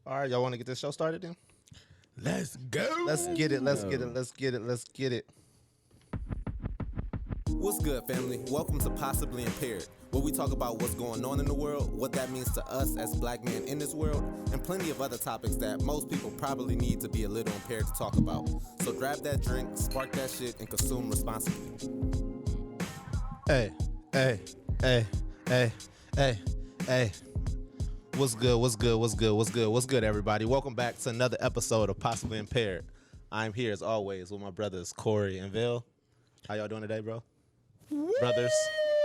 All right, y'all want to get this show started then? Let's go. Let's get it. Let's get it. Let's get it. Let's get it. What's good, family? Welcome to Possibly Impaired, where we talk about what's going on in the world, what that means to us as black men in this world, and plenty of other topics that most people probably need to be a little impaired to talk about. So grab that drink, spark that shit, and consume responsibly. Hey, hey, hey, hey, hey, hey. What's good? What's good? What's good? What's good? What's good, everybody? Welcome back to another episode of Possibly Impaired. I'm here as always with my brothers Corey and Vil. How y'all doing today, bro? Brothers.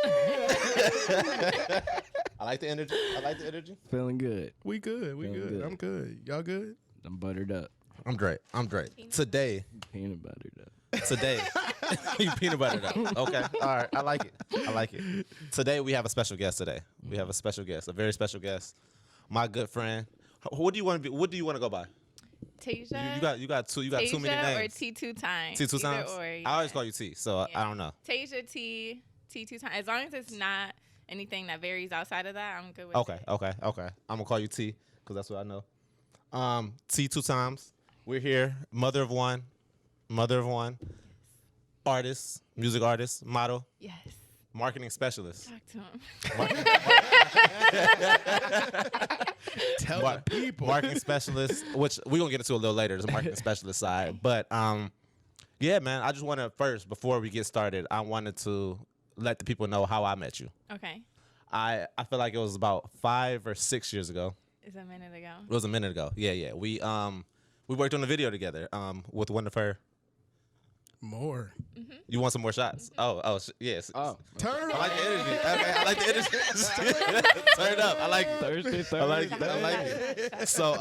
I like the energy. I like the energy. Feeling good. We good. We Feeling good. good. I'm good. Y'all good? I'm buttered up. I'm great. I'm great. Today, Peanut buttered up. you peanut buttered up. Okay. All right. I like it. I like it. Today we have a special guest today. We have a special guest, a very special guest. My good friend. What do you want to be? What do you want to go by? Tasia. You got too many names. Or T2 times. T2 times. Or, I always call you T, so I don't know. Tasia T2 times. As long as it's not anything that varies outside of that, I'm good with it. Okay. I'm gonna call you T because that's what I know. T2 times. We're here. Mother of one, artist, music artist, model, Yes. marketing specialist. Talk to him. Tell the people. Marketing specialist, which we're gonna get into a little later, the marketing specialist side. But yeah, man, I just want to first, before we get started, I wanted to let the people know how I met you. Okay. I feel like it was about 5 or 6 years ago. It's a minute ago. It was a minute ago. Yeah. We worked on a video together with one of her. More. You want some more shots? Yes. Oh, Turn I like the energy. Okay, I like the energy. Turn it up. I like it. Thursday. I like it. So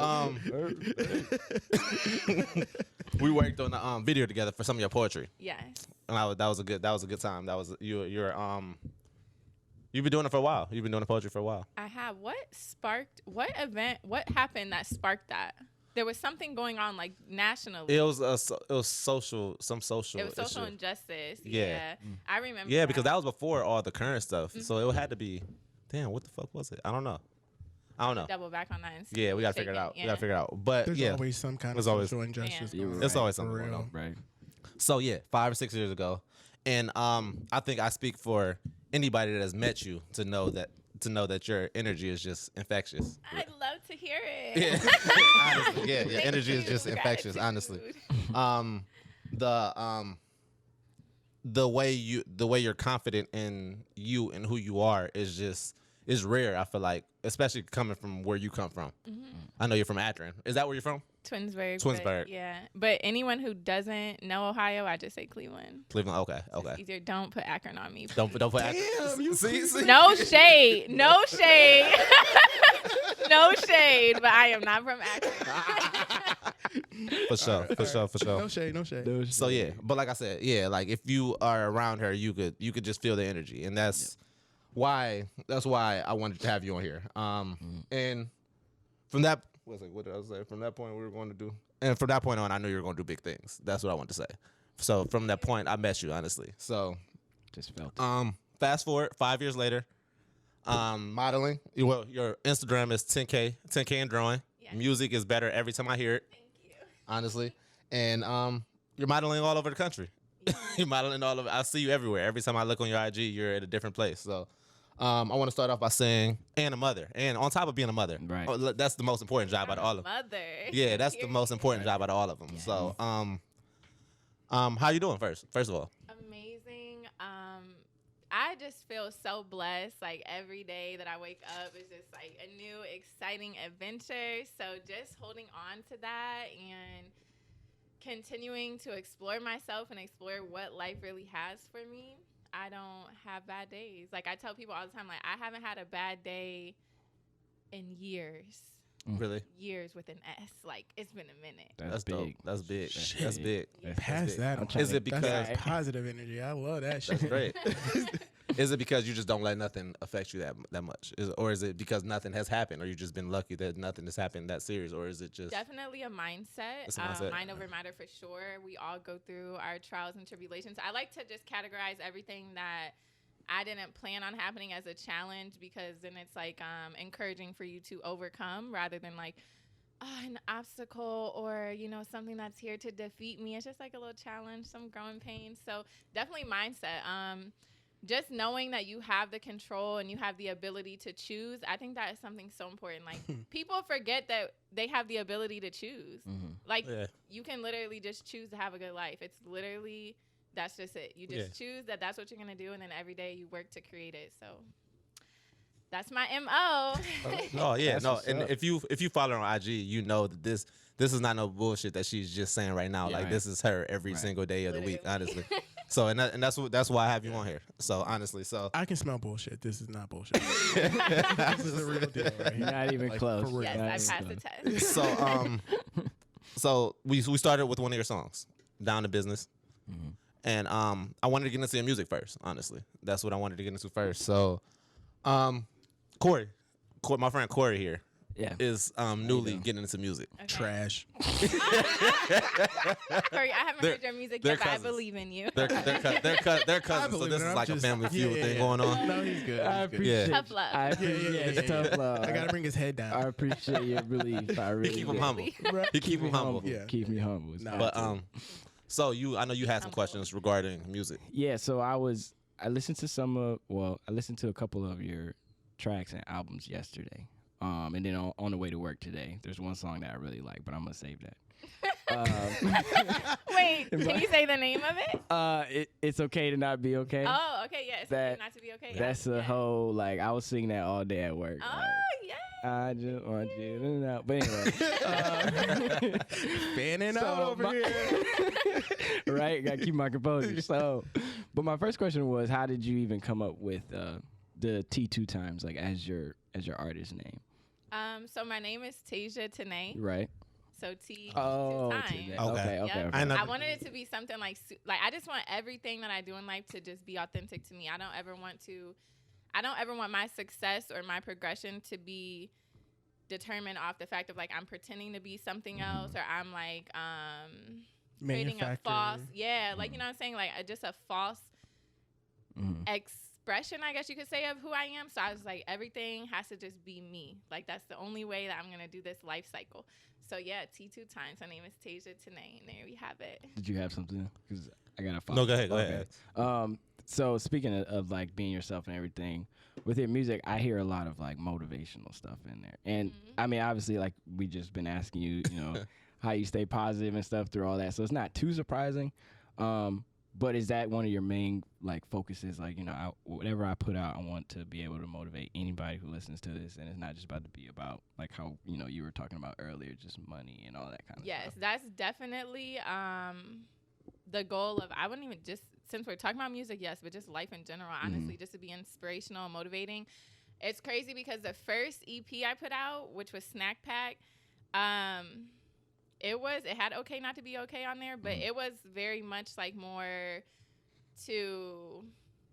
we worked on a video together for some of your poetry, Yes. and that was a good time. That was you've been doing it for a while. You've been doing the poetry for a while. I have. What happened that sparked that? There was something going on, like, nationally. It was social. It was social issue. injustice. Yeah. I remember. Yeah, because that was before all the current stuff. So it had to be. Damn, what the fuck was it? I don't know. Double back on that. And see Yeah, we gotta what's figure it shaking. out. We gotta figure it out. But There's yeah, always some kind of There's always- social injustice. Yeah. going It's on, always for something real. going on. right. so yeah, 5 or 6 years ago, and I think I speak for anybody that has met you to know that your energy is just infectious. I'd love to hear it. Yeah, honestly, yeah. Your Thank energy is you. just infectious. Honestly, Gratitude. the way you're confident in you and who you are is rare. I feel like, especially coming from where you come from. I know you're from Akron. Is that where you're from? Twinsburg. Twinsburg. But yeah. But anyone who doesn't know Ohio, I just say Cleveland. Cleveland. Okay. It's easier. Don't put Akron on me. Don't put Akron. Damn, you See? No shade. No shade. No shade. But I am not from Akron. For sure. No shade. No shade. So yeah, but like I said, yeah, like if you are around her, you could just feel the energy, and that's why I wanted to have you on here. And from that, what did I say? From that point, we were going to do, and from that point on, I knew you were going to do big things. That's what I wanted to say. So from that point, I met you honestly. So Just felt it. fast forward 5 years later, modeling. Well, your Instagram is 10K in drawing. Yes. Music is better every time I hear it. Thank you. Honestly, and you're modeling all over the country. You're modeling all over. I see you everywhere. Every time I look on your IG, you're at a different place. So I want to start off by saying, and a mother, and on top of being a mother, Right. that's the most important job out of all of them. Mother. Yeah, that's the most important job out of all of them. Yes. So how you doing first of all? Amazing. I just feel so blessed. Like, every day that I wake up is just like a new exciting adventure. So just holding on to that and continuing to explore myself and explore what life really has for me. I don't have bad days. Like, I tell people all the time, like, I haven't had a bad day in years. Really? Years with an S. Like, it's been a minute. That's dope. big. That's big. Shit. That's big. Pass big. that. I'm on. trying Is it because That's positive energy? I love that shit. that's great? Is it because you just don't let nothing affect you that much? Or is it because nothing has happened, or you just been lucky that nothing has happened that serious, or is it just Definitely a mindset. It's a mindset. Mind over matter for sure. We all go through our trials and tribulations. I like to just categorize everything that I didn't plan on happening as a challenge, because then it's like encouraging for you to overcome rather than like, an obstacle or, you know, something that's here to defeat me. It's just like a little challenge, some growing pains. So definitely mindset. Just knowing that you have the control and you have the ability to choose, I think that is something so important. Like, people forget that they have the ability to choose. Like, you can literally just choose to have a good life. It's literally, that's just it. You just choose that that's what you're going to do, and then every day you work to create it. So that's my MO. And if you follow her on IG, you know that this is not no bullshit that she's just saying right now. Like, this is her every single day of the week, honestly. So and that's why I have you on here. So honestly, I can smell bullshit. This is not bullshit. This is the real deal right here. Not even close. Yes, I passed the test. So we started with one of your songs, Down to Business. And I wanted to get into your music first, honestly. That's what I wanted to get into first. So Corey, my friend Corey here is newly getting into music. Okay. Trash. Corey, I haven't heard your music yet, but I believe in you. They're cousins, so this is like a family feud thing going on. No, he's good. I appreciate Tough love. I appreciate it's tough love. I gotta bring his head down. I appreciate your belief. I really Keep him do. humble. He keep him humble. Yeah. Keep me humble. Nah. But so I know you had some questions regarding music. Yeah, so I listened to a couple of your tracks and albums yesterday. And then on the way to work today, there's one song that I really like, but I'm gonna save that. Wait, can you say the name of it? It's okay to not be okay. Oh, okay, yes. That- Not to be okay. That's yeah. a whole, like, I was singing that all day at work. Oh, like, yeah. I just want you to know. But anyway. Fanning out over here. Right? Gotta keep my composure. So, but my first question was, how did you even come up with the T2 Times, like, as your artist name? So my name is Tasia Tanae. Right. So T Oh, two times. T- Okay. okay. Yep. I I wanted it to be something like I just want everything that I do in life to just be authentic to me. I don't ever want my success or my progression to be determined off the fact of like I'm pretending to be something else, or I'm like creating a false like you know what I'm saying, like just a false expression, I guess you could say, of who I am. So I was like, everything has to just be me. Like that's the only way that I'm gonna do this life cycle. So yeah, T2 Times. Her name is Tasia Tanae, and there we have it. Did you have something? Because I gotta follow. No, go ahead. So speaking of like being yourself and everything, with your music, I hear a lot of like motivational stuff in there. And I mean, obviously, like we just been asking you, you know, how you stay positive and stuff through all that. So it's not too surprising. But is that one of your main like focuses? Like, you know, whatever I put out, I want to be able to motivate anybody who listens to this, and it's not just about to be about like how, you know, you were talking about earlier, just money and all that kind of stuff. Yes, that's definitely the goal of. I wouldn't even just since we're talking about music, yes, but just life in general. Honestly, just to be inspirational and motivating. It's crazy because the first EP I put out, which was Snack Pack, it had Okay Not to Be Okay on there, but it was very much like more to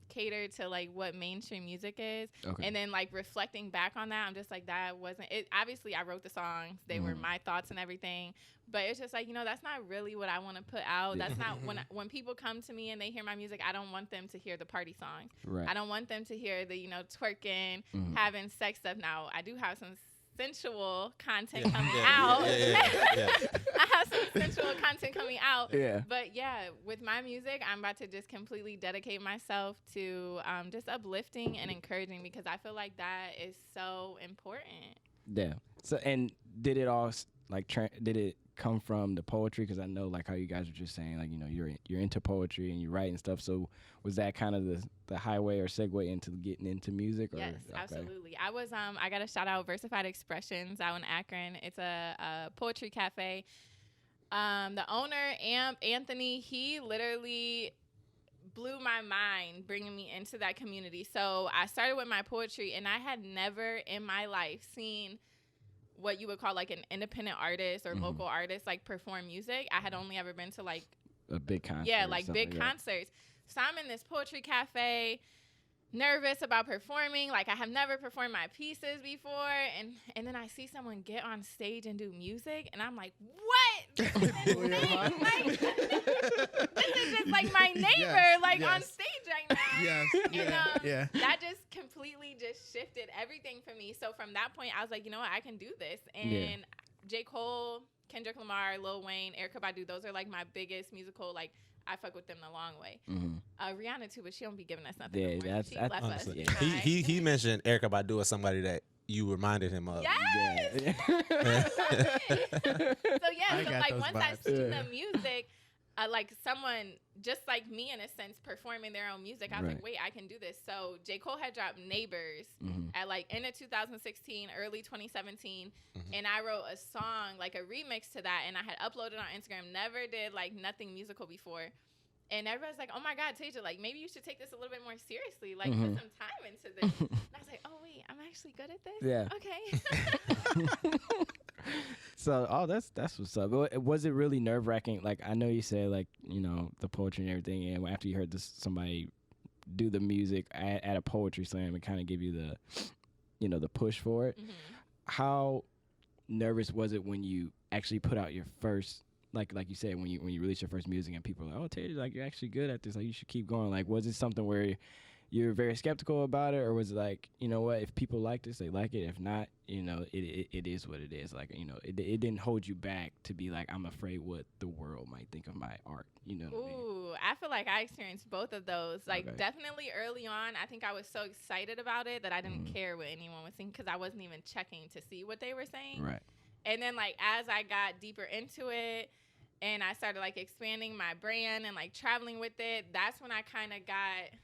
cater to like what mainstream music is. Okay. And then like reflecting back on that, I'm just like, that wasn't it. Obviously I wrote the songs, they were my thoughts and everything, but it's just like, you know, that's not really what I want to put out. That's not when people come to me and they hear my music, I don't want them to hear the party songs. Right. I don't want them to hear the, you know, twerking, having sex stuff. Now I do have some sensual content coming out. I have some sensual content coming out. Yeah. But yeah, with my music, I'm about to just completely dedicate myself to just uplifting and encouraging, because I feel like that is so important. Yeah. So, and did it all like did it come from the poetry? Because I know like how you guys were just saying, like, you know, you're into poetry and you write and stuff. So was that kind of the highway or segue into getting into music? Or? Yes, absolutely. I was I got to shout out Versified Expressions out in Akron. It's a poetry cafe. The owner, Anthony, he literally blew my mind bringing me into that community. So I started with my poetry, and I had never in my life seen what you would call like an independent artist or local artist like perform music. I had only ever been to like a big concert. Yeah, like big concerts. So I'm in this poetry cafe, nervous about performing. Like I have never performed my pieces before, and then I see someone get on stage and do music, and I'm like, what? This is just like my neighbor, on stage right now. Yes, that just completely just shifted everything for me. So from that point, I was like, you know what, I can do this, and J. Cole, Kendrick Lamar, Lil Wayne, Erykah Badu, those are like my biggest musical, like, I fuck with them the long way. Rihanna too, but she don't be giving us nothing. Yeah, no more. She left us. Honestly, behind. he mentioned Erykah Badu as somebody that you reminded him of. Yes. Yeah. So yeah, I so got like those once I vibes. seen the music, like someone just like me in a sense performing their own music, I was like, wait, I can do this. So J. Cole had dropped Neighbors at like end of 2016, early 2017, and I wrote a song, like a remix to that, and I had uploaded on Instagram. Never did like nothing musical before. And everybody's like, oh my God, Tasia, like maybe you should take this a little bit more seriously. Like put some time into this. And I was like, oh wait, I'm actually good at this? Yeah. Okay. So, that's what's up. But was it really nerve wracking? Like, I know you said, like, you know, the poetry and everything, and after you heard somebody do the music at a poetry slam, it kind of give you the, you know, the push for it. How nervous was it when you actually put out your first, like you said, when you release your first music and people are like, oh, Taylor, like, you're actually good at this, like, you should keep going. Like, was it something where you're very skeptical about it, or was it like, you know what, if people like this, they like it. If not, you know, it is what it is. Like, you know, it didn't hold you back to be like, I'm afraid what the world might think of my art. You know what I mean? Ooh, I feel like I experienced both of those. Like, definitely early on, I think I was so excited about it that I didn't care what anyone was saying because I wasn't even checking to see what they were saying. Right. And then, like, as I got deeper into it and I started, like, expanding my brand and, like, traveling with it, that's when I kind of got,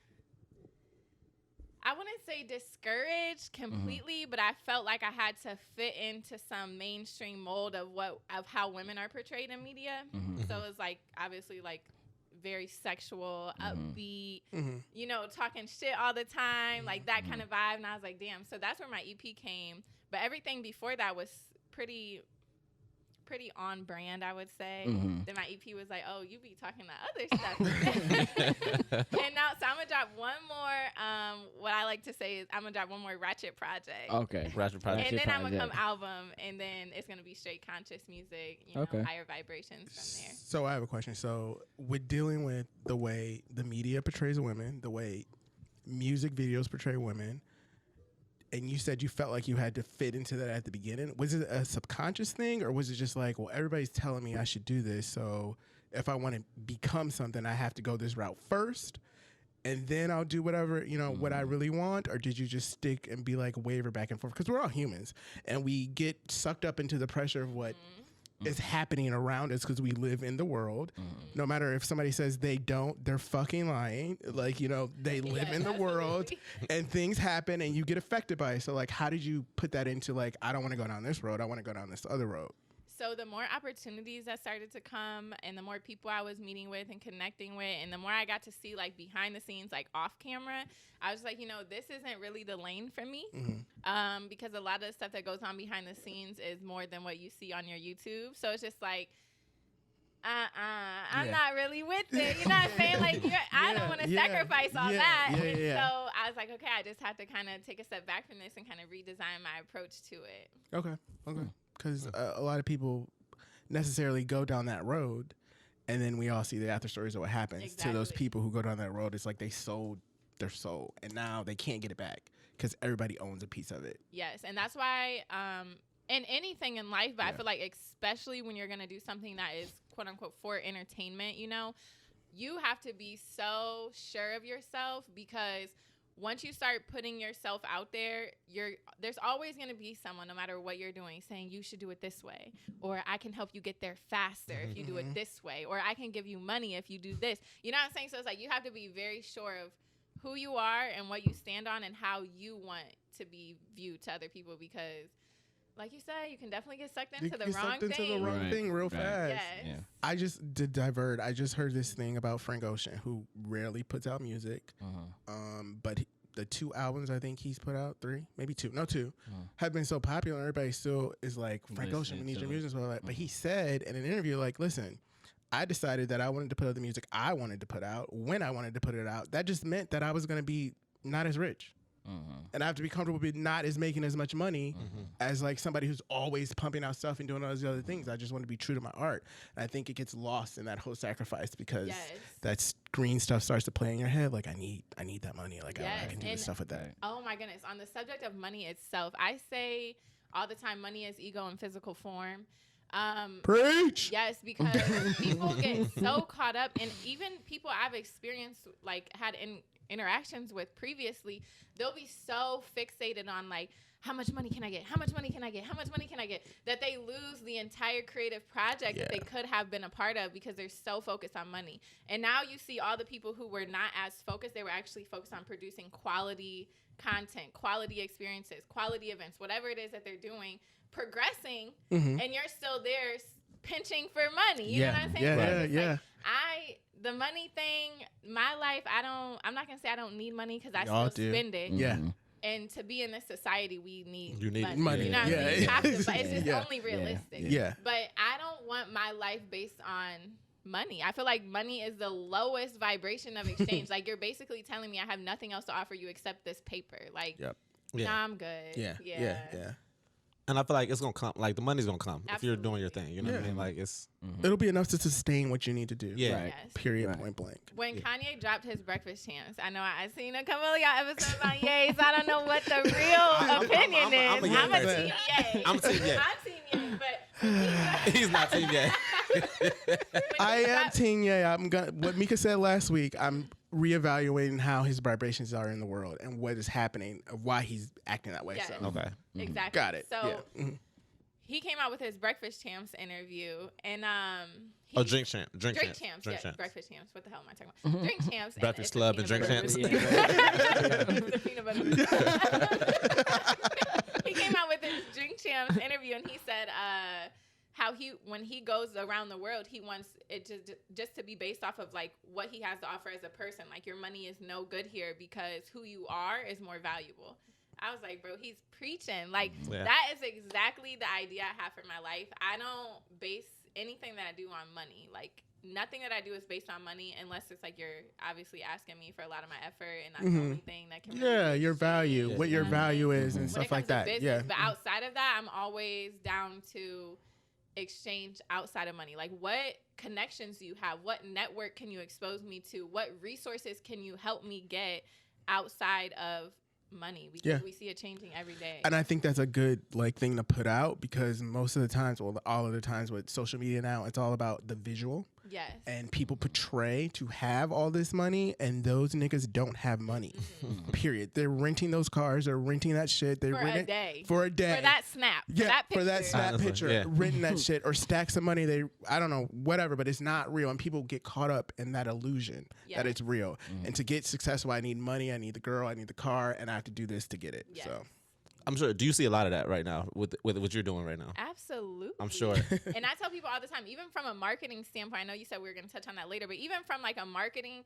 I wouldn't say discouraged completely, but I felt like I had to fit into some mainstream mold of how women are portrayed in media. So it's like obviously like very sexual, upbeat, you know, talking shit all the time, like that kind of vibe. And I was like, damn. So that's where my EP came. But everything before that was pretty on brand, I would say. Then my EP was like, oh, you be talking that other stuff. And now, so I'm going to drop one more, what I like to say is I'm going to drop one more Ratchet project. Okay. Ratchet project. And then I'm going to come album, and then it's going to be straight conscious music, you know, higher vibrations from there. So I have a question. So with dealing with the way the media portrays women, the way music videos portray women, and you said you felt like you had to fit into that at the beginning. Was it a subconscious thing, or was it just like, well, everybody's telling me I should do this, so if I want to become something, I have to go this route first, and then I'll do whatever, you know, what I really want? Or did you just stick and be like waver back and forth? Because we're all humans, and we get sucked up into the pressure of what is happening around us because we live in the world. No matter if somebody says they don't, they're fucking lying. Like, you know, they live in the world and things happen and you get affected by it. So like, how did you put that into like, I don't want to go down this road, I want to go down this other road? So the more opportunities that started to come and the more people I was meeting with and connecting with and the more I got to see like behind the scenes, like off camera, I was like, you know, this isn't really the lane for me. Because a lot of the stuff that goes on behind the scenes is more than what you see on your YouTube. So it's just like, I'm not really with it. You know what I'm saying? Like, I don't want to sacrifice all that. So I was like, okay, I just have to kind of take a step back from this and kind of redesign my approach to it. Okay. Because a lot of people necessarily go down that road, and then we all see the after stories of what happens to those people who go down that road. It's like they sold their soul, and now they can't get it back because everybody owns a piece of it. Yes, and that's why in anything in life, but I feel like especially when you're going to do something that is quote unquote for entertainment, you know, you have to be so sure of yourself because once you start putting yourself out there, there's always going to be someone, no matter what you're doing, saying you should do it this way, or I can help you get there faster if you do it this way, or I can give you money if you do this. You know what I'm saying? So it's like you have to be very sure of who you are and what you stand on and how you want to be viewed to other people because, like you said, you can definitely get sucked into the wrong thing. Into the wrong thing real fast. Yes. Yeah. I just did divert. I just heard this thing about Frank Ocean, who rarely puts out music. But the 2 albums I think he's put out, 3, maybe 2, no 2, have been so popular. Everybody still is like, Frank Ocean, we need your music. So but he said in an interview, like, listen, I decided that I wanted to put out the music I wanted to put out when I wanted to put it out. That just meant that I was going to be not as rich. And I have to be comfortable with not as making as much money as like somebody who's always pumping out stuff and doing all those other things. I just want to be true to my art. And I think it gets lost in that whole sacrifice because that green stuff starts to play in your head. Like I need that money. Like I can do this stuff with that. Oh my goodness. On the subject of money itself, I say all the time, money is ego in physical form. Preach. Yes, because people get so caught up, and even people I've experienced, like had interactions with previously, they'll be so fixated on like, how much money can I get? How much money can I get? How much money can I get? That they lose the entire creative project that they could have been a part of because they're so focused on money. And now you see all the people who were not as focused, they were actually focused on producing quality content, quality experiences, quality events, whatever it is that they're doing, progressing, and you're still there pinching for money. You know what I'm saying? Like, the money thing, my life, I'm not going to say I don't need money because I still spend it. Yeah. And to be in this society, we need money. You know what I mean? You have to, but it's just only realistic. Yeah. But I don't want my life based on money. I feel like money is the lowest vibration of exchange. Like, you're basically telling me I have nothing else to offer you except this paper. Like, nah, I'm good. Yeah. And I feel like it's gonna come. Like the money's gonna come if you're doing your Absolutely. thing. You know what I mean? Like it's. It'll be enough to sustain what you need to do. Yeah. Right. Yes. Period. Point blank. When Kanye dropped his Breakfast Champs, I know I've seen a couple of y'all episodes on Ye, so I don't know what the real opinion I'm is. a Ye I'm a person. team Ye. I'm team Ye. I'm team Ye, but He's not team yet. I am Team Ye. I'm gonna. What Mika said last week. I'm reevaluating how his vibrations are in the world and what is happening, of why he's acting that way. Yes. So Okay. Exactly. got it. So Yeah. he came out with his Breakfast Champs interview, and Drink champs. Drink Champs. Breakfast Champs. What the hell am I talking about? Drink Champs. and Breakfast it's the Club and peanut Drink butter- Champs. The peanut butter. He came out with his Drink Champs interview, and he said how when he goes around the world, he wants it just to be based off of like what he has to offer as a person. Like, your money is no good here because who you are is more valuable. I was like, bro, he's preaching. Like, that is exactly the idea I have for my life. I don't base anything that I do on money. Like, nothing that I do is based on money unless it's like you're obviously asking me for a lot of my effort, and that's the only thing that can really Your value, what your value is, and when stuff it like comes to that. business. But outside of that, I'm always down to exchange outside of money. Like, what connections do you have? What network can you expose me to? What resources can you help me get outside of money? Because we see it changing every day. And I think that's a good thing to put out, because most of the times, well, all of the times with social media now, it's all about the visual. Yes. And people portray to have all this money, and those niggas don't have money. Period. They're renting those cars. They're renting that shit. They rent a it day. for a day. For that snap. Yeah, for that snap Honestly, picture, renting that shit, or stacks of money. I don't know, whatever, but it's not real, and people get caught up in that illusion that it's real. And to get successful, I need money, I need the girl, I need the car, and I have to do this to get it. Yes. So I'm sure. Do you see a lot of that right now with what you're doing right now? Absolutely. I'm sure. And I tell people all the time, even from a marketing standpoint, I know you said we were going to touch on that later, but even from like a marketing,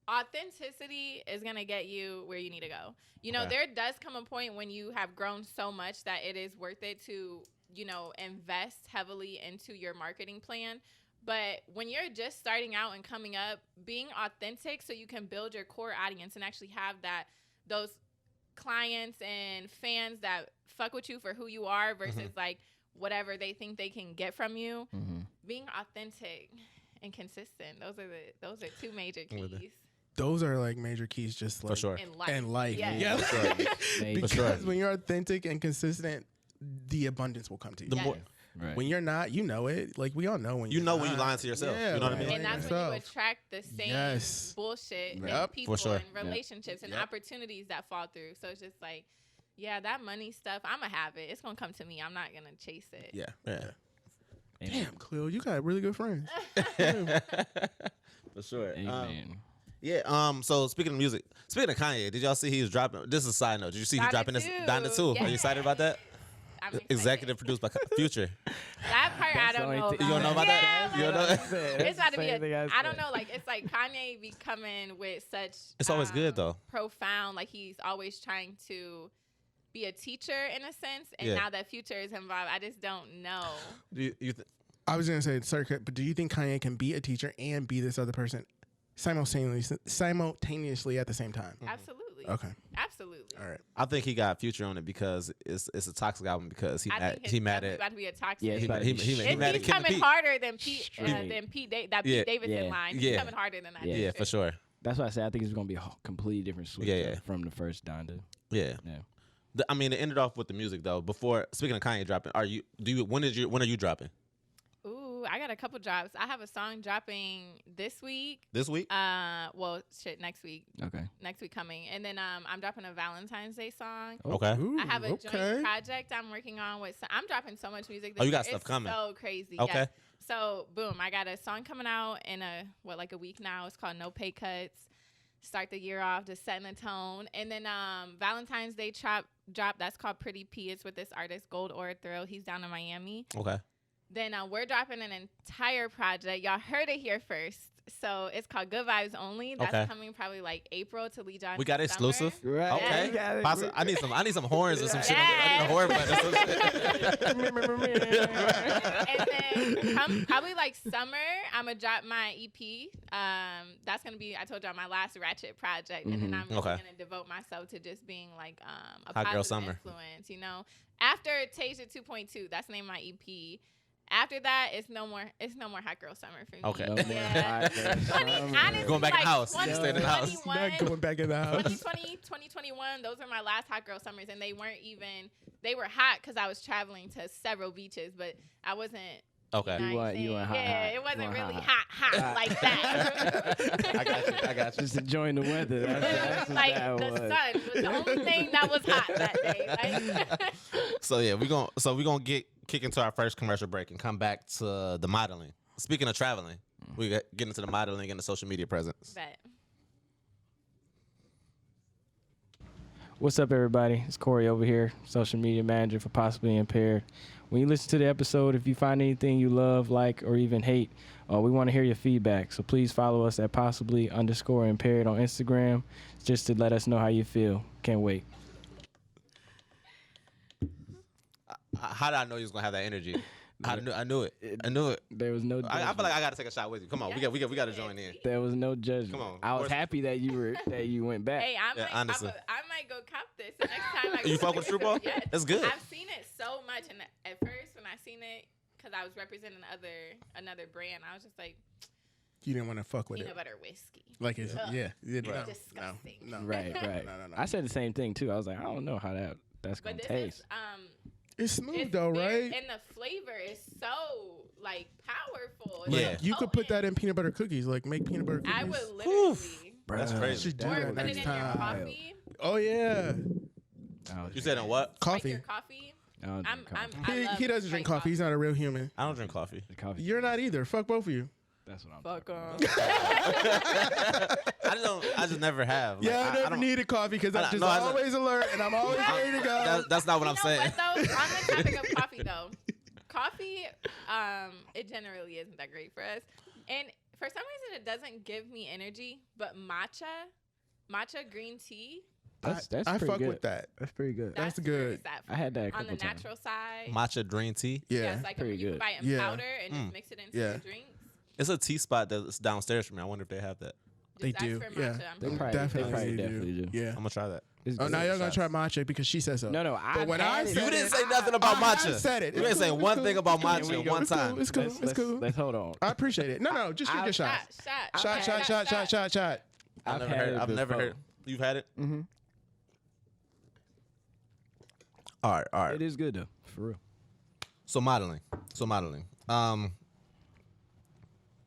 authenticity is going to get you where you need to go. You know, there does come a point when you have grown so much that it is worth it to, you know, invest heavily into your marketing plan. But when you're just starting out and coming up, being authentic so you can build your core audience and actually have those clients and fans that fuck with you for who you are versus like whatever they think they can get from you. Being authentic and consistent, those are two major keys. those are like major keys, just like For sure. In life. Yeah. Yes. For sure. Because sure. when you're authentic and consistent, the abundance will come to you. The more Right. When you're not, you know it. Like, we all know when you know when not. you're lying to yourself. Yeah, You know what I mean? And that's when you attract the same bullshit and people For sure. and relationships and opportunities that fall through. So it's just like, yeah, that money stuff, I'm going to have it. It's going to come to me. I'm not going to chase it. Yeah. Amen. Damn, Cleo, you got really good friends. For sure. Amen. So speaking of music, speaking of Kanye, did y'all see he was dropping? This is a side note. Did you see he dropping this Donda 2? Are you excited about that? I'm excited. Executive produced by Future. That part I That's the don't only know thing- about. You don't know about that? You don't know? It's about to be Same thing I I don't said. know, like, it's like Kanye be coming with such It's always good, though. profound, like he's always trying to be a teacher in a sense, and Yeah. now that Future is involved, I just don't know. Do you I was gonna say circuit, but do you think Kanye can be a teacher and be this other person simultaneously at the same time? Absolutely. Okay. Absolutely. All right. I think he got Future on it because it's a toxic album because I think he it's mad definitely at about to be a toxic. Yeah, it's about to he be mad at He's Kim and coming Pete. harder than Pete Straight. Davidson Yeah. line. He's Yeah. coming harder than that. Yeah. Yeah, for sure. That's why I say I think it's gonna be a completely different switch Yeah. from the first Donda. Yeah. Yeah. I mean, to end it off with the music though. Before speaking of Kanye dropping, when are you dropping? Ooh, I got a couple drops. I have a song dropping this week. This week? Next week. Okay. Next week coming, and then I'm dropping a Valentine's Day song. Okay. Ooh, I have a okay. joint project I'm working on with. I'm dropping so much music. This Oh, you got year. stuff It's coming. So crazy. Okay. Yes. So boom, I got a song coming out in a week now. It's called No Pay Cuts. Start the year off, just setting the tone, and then Valentine's Day drop. That's called Pretty P. It's with this artist Gold Ore Thrill. He's down in Miami. Okay. Then we're dropping an entire project. Y'all heard it here first. So it's called Good Vibes Only. That's coming probably like April to lead on. We got exclusive. Right. Okay. Yeah. I need some horns or some shit. I need a Yeah. horn button. And then probably like summer, I'm gonna drop my EP. That's gonna be, I told y'all, my last Ratchet project, and then I'm really gonna devote myself to just being like a Hot girl positive summer. influence. You know, after Tasia 2.2, that's the name of my EP. After that, it's no more Hot Girl Summer for me. Okay. No more Yeah. hot girl 20, summer. honestly, Going back in like the house. 20, Staying in the house. 21, Not going back in the house. 2020, 2021, those were my last Hot Girl Summers, and they were hot because I was traveling to several beaches, but I wasn't. Okay. You know what I'm You want saying? hot, Yeah, hot. it wasn't You want really hot, hot like that. I got you. Just enjoying the weather. That's what like that the was. sun was the only thing that was hot that day. Like, So yeah, we're gonna kick into our first commercial break and come back to the modeling. Speaking of traveling, we get into the modeling and the social media presence. bet. What's up, everybody? It's Corey over here, social media manager for Possibly Impaired. When you listen to the episode, if you find anything you love, like, or even hate, we want to hear your feedback. So please follow us at possibly_impaired on Instagram, just to let us know how you feel. Can't wait. How did I know you was gonna have that energy? I knew it. There was no. I feel like I gotta take a shot with you. Come on, we got to join in. There was no judgment. Come on. I was happy that you went back. Hey, I might go cop this the next time. I You go fuck with True Ball? Yes. That's good. I've seen it so much, and at first when I seen it, because I was representing another brand, I was just like, You didn't want to fuck with peanut it. butter whiskey. Like it's Ugh. no, Disgusting. No. Right. No. I said the same thing too. I was like, I don't know how that's gonna But this taste. is It's smooth it's though, very- right? And the flavor is so like powerful. Yeah. It's You could put that potent. in peanut butter cookies. Like make peanut butter cookies. I would literally. That's Bruh, crazy. Should do Or that put it next in your time. coffee. Oh yeah, You said on what? Like coffee. your coffee. I don't I He love doesn't drink white coffee. He's not a real human. I don't drink coffee. The coffee. You're not either. Fuck both of you. That's what I'm. Fuck I just never have. Like, Yeah, I never don't- needed coffee because I'm I- just no, I don't- always alert and I'm always ready to go. That's not what I'm You know saying. what, though? On the topic of coffee, though, coffee, it generally isn't that great for us. And for some reason, it doesn't give me energy. But matcha green tea, That's I pretty fuck good. with that. That's pretty good. That's where good. it's at for I had that a me. couple On the times. natural side. Matcha green tea. Yeah. Yes, like pretty you can good. buy it in Yeah. powder and just mix it into Yeah. your drinks. It's a tea spot that's downstairs from me. I wonder if they have that. They Just ask do. for Yeah. matcha, I'm They sure. probably Definitely definitely do. Yeah. I'm gonna try that. It's Oh, good. now you're gonna Shots. try matcha because she says so. No, But when I said You didn't it, say nothing about I matcha. said it. You It's didn't say cool, one it's thing cool. about It's cool. matcha one It's cool. time. It's cool. It's cool. Let's hold on. I appreciate it. No, just shoot your shot. Shot. Shot. I've I've never had heard. it I've never before. heard. You've had it. Mm-hmm. All right. It is good though, for real. So modeling. What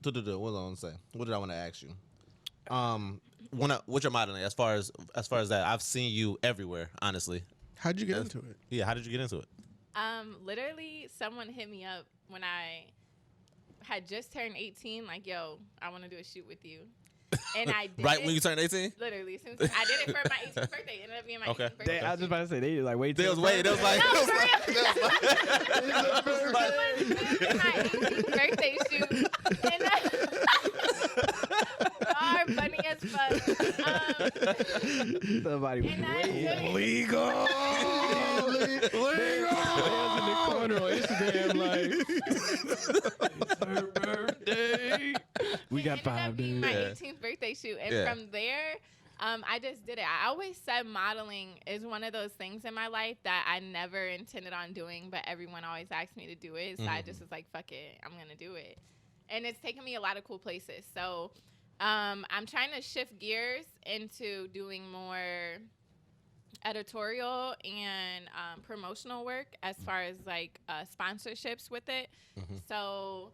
did I want to say? What did I want to ask you? What's your modeling as far as that? I've seen you everywhere, honestly. How'd you get into it? Yeah, how did you get into it? Literally, someone hit me up when I had just turned 18. Like, yo, I want to do a shoot with you, and I did. Right it. when you turned 18? Literally, since I did it for my 18th birthday. It ended up being my Okay. 18th birthday. I was just about to say they like wait. They was waiting. They was like, No, they was for like- real. It was my 18th birthday shoot. And are funny as fuck. Somebody was And I waiting. did it. Legal. Hands in the corner on Instagram like it's her birthday. We got It ended up 5 being days. my Yeah. 18th birthday shoot, and Yeah. from there, I just did it. I always said modeling is one of those things in my life that I never intended on doing, but everyone always asked me to do it, so I just was like, "Fuck it, I'm gonna do it." And it's taken me a lot of cool places. So I'm trying to shift gears into doing more editorial and promotional work as far as like sponsorships with it. So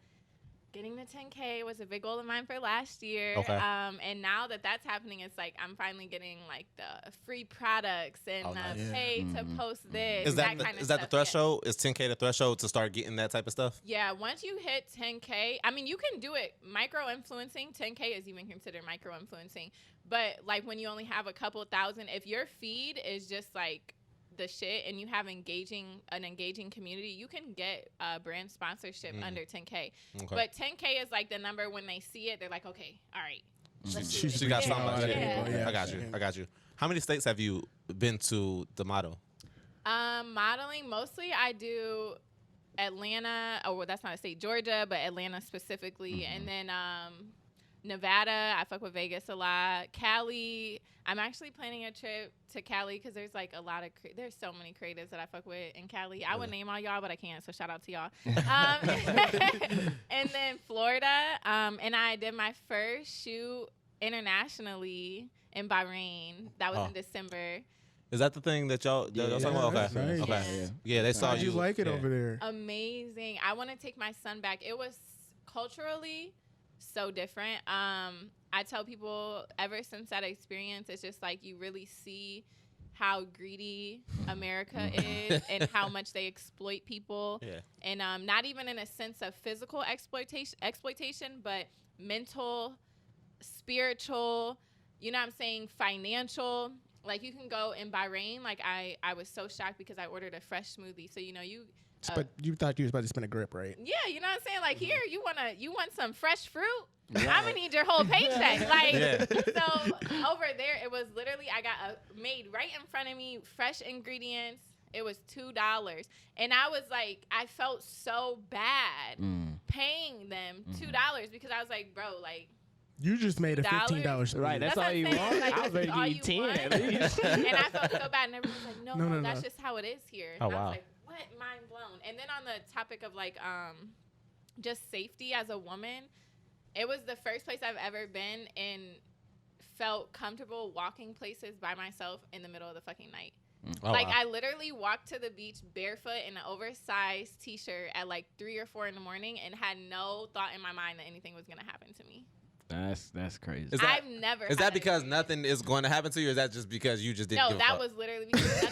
getting the 10K was a big goal of mine for last year. Okay. And now that that's happening, it's like I'm finally getting like the free products and pay to post this. Is that kind of is that the stuff. threshold? Is 10K the threshold to start getting that type of stuff? Yeah, once you hit 10K, I mean, you can do it. Micro-influencing, 10K is even considered micro-influencing. But, like, when you only have a couple thousand, if your feed is just, like, the shit and you have an engaging community, you can get brand sponsorship under 10K. Okay. But 10K is, like, the number when they see it, they're like, okay, all right. She got reaching something. out to Yeah. people, I got you. How many states have you been to the model? Modeling, mostly I do Atlanta. Oh, well, that's not a state, Georgia, but Atlanta specifically. And then Nevada, I fuck with Vegas a lot. Cali, I'm actually planning a trip to Cali because there's like a lot of, there's so many creatives that I fuck with in Cali. I would name all y'all, but I can't, so shout out to y'all. And then Florida, and I did my first shoot internationally in Bahrain. That was in December. Is that the thing that y'all talking about? Okay. that's nice. Okay. Yeah, they saw How'd you like it yeah. over there? Amazing. I want to take my son back. It was culturally so different. I tell people ever since that experience, it's just like you really see how greedy America is and how much they exploit people. Yeah. And not even in a sense of physical exploitation, but mental, spiritual, you know what I'm saying, financial. Like, you can go in Bahrain. Like, I was so shocked because I ordered a fresh smoothie. So, you know, you... But you thought you was about to spin a grip, right? Yeah, you know what I'm saying? Like, here, you want some fresh fruit? I'm going to need your whole paycheck. Like, so over there, it was literally, I got made right in front of me, fresh ingredients. It was $2. And I was like, I felt so bad paying them $2 because I was like, bro, like... You just made a $15. Right, that's all you what I'm want? saying. Like, I was ready to all give you 10 at least. And I felt so bad. And everyone's like, no, that's No. just how it is here. Oh, And I wow. was like, what? Mind blown. And then on the topic of, like, just safety as a woman, it was the first place I've ever been and felt comfortable walking places by myself in the middle of the fucking night. Oh, Like, wow. I literally walked to the beach barefoot in an oversized T-shirt at, like, 3 or 4 in the morning and had no thought in my mind that anything was going to happen to me. That's crazy. Is that- I've never. Is had that because experience. nothing is going to happen to you, or is that just because you just didn't give a No, that fuck? was literally because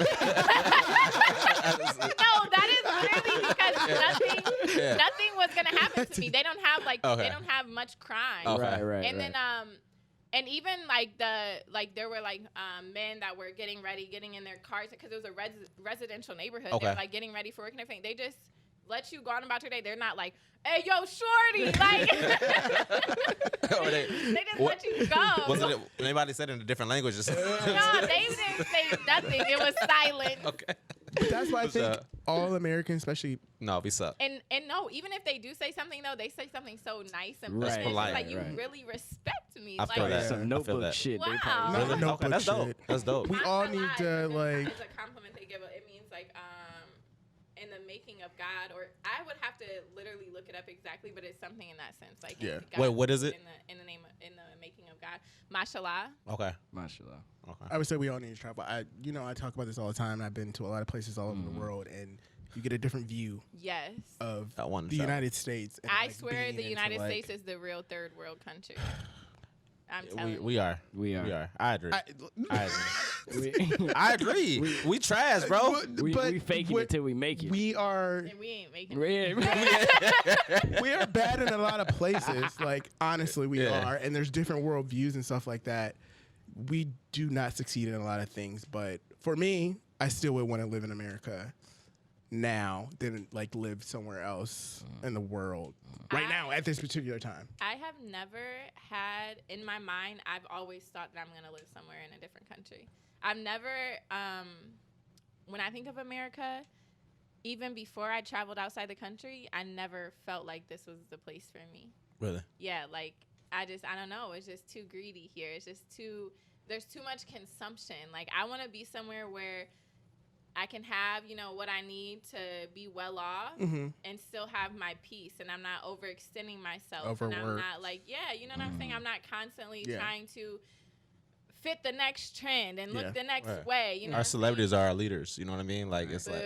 no, that is literally because nothing was gonna happen to me. They don't have they don't have much crime. Okay. Right. And then and even there were men that were getting in their cars because it was a residential neighborhood. Okay. They were like getting ready for work and everything. They just let you go on about your day. They're not like, hey, yo, shorty, like Or they just let you go. Wasn't it? Anybody said it in a different language? No, they didn't say nothing. It was silent. Okay. But that's why I What's think up? all Americans, especially No, we suck. And no, even if they do say something though, they say something so nice and Right, pleasant. It's polite, like you right. really respect me. I Like, feel that. Some I feel notebook that. shit. They Wow. probably Not Really? notebook Okay, that's dope. shit. That's dope. We I'm all not need lying. to It's like. it's a compliment they give. It means like in the making of God, or I would have to literally look it up exactly, but it's something in that sense. Like Yeah. God Wait, what is it? In the making of God, mashallah. Okay. Mashallah. Okay. I would say we all need to travel. I talk about this all the time. I've been to a lot of places all over the world, and you get a different view Yes, of I want to the travel. United States. And, I like, swear being the into, United like- States is the real third world country. I'm telling you. We are. We are. I agree. I agree. We, I agree. We trash, bro. we faking what- it till we make it. We are And we ain't making we are bad in a lot of places. Like, honestly, we Yeah. are. And there's different worldviews and stuff like that. We do not succeed in a lot of things. But for me, I still would want to live in America now than like live somewhere else in the world right now at this particular time. I have never had in my mind, I've always thought that I'm going to live somewhere in a different country. I've never, when I think of America, even before I traveled outside the country, I never felt like this was the place for me. Really? Yeah, like, I don't know. It's just too greedy here. It's just there's too much consumption. Like, I want to be somewhere where I can have, what I need to be well off and still have my peace. And I'm not overextending myself. And I'm Overworked. not like, you know what I'm saying? I'm not constantly trying to fit the next trend and look Yeah. the next Right. way. You know, Our celebrities are our leaders. You know what I mean? Like it's like,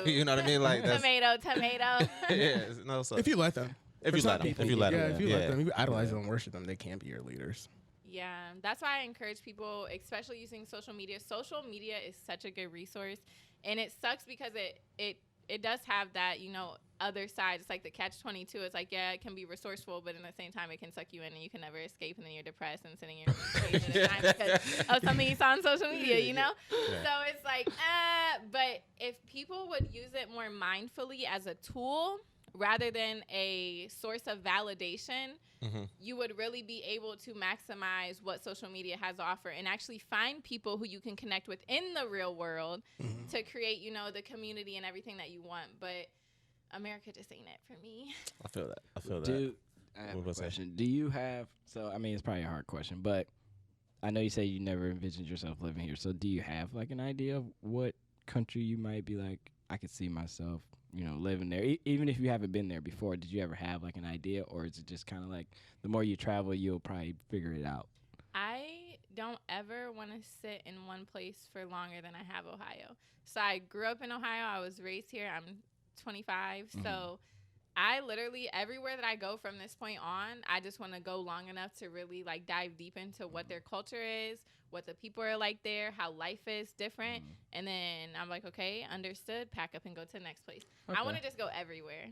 you know what I mean? Like that's tomato. yeah. No, so If you let them. if For you some let them, people, if you let yeah, them, if you let them, you idolize them and worship them, they can't be your leaders. Yeah, that's why I encourage people, especially using social media. Social media is such a good resource, and it sucks because it does have that, you know, other side. It's like the catch-22. It's like, yeah, it can be resourceful, but in the same time, it can suck you in, and you can never escape, and then you're depressed and sitting in your place at a time because of something you saw on social media, you know? Yeah. So it's like, but if people would use it more mindfully as a tool rather than a source of validation, you would really be able to maximize what social media has to offer and actually find people who you can connect with in the real world to create, you know, the community and everything that you want. But America just ain't it for me. I feel that. I feel that. Dude, I have What a was that? question. Do you have, so I mean, it's probably a hard question, but I know you say you never envisioned yourself living here. So do you have like an idea of what country you might be like, I could see myself, you know, living there? Even if you haven't been there before, did you ever have like an idea, or is it just kind of like the more you travel, you'll probably figure it out? I don't ever want to sit in one place for longer than I have Ohio. So I grew up in Ohio. I was raised here. I'm 25. So I literally, everywhere that I go from this point on, I just want to go long enough to really like dive deep into what their culture is, what the people are like there, how life is different. And then I'm like, okay, understood, pack up and go to the next place. I want to just go everywhere.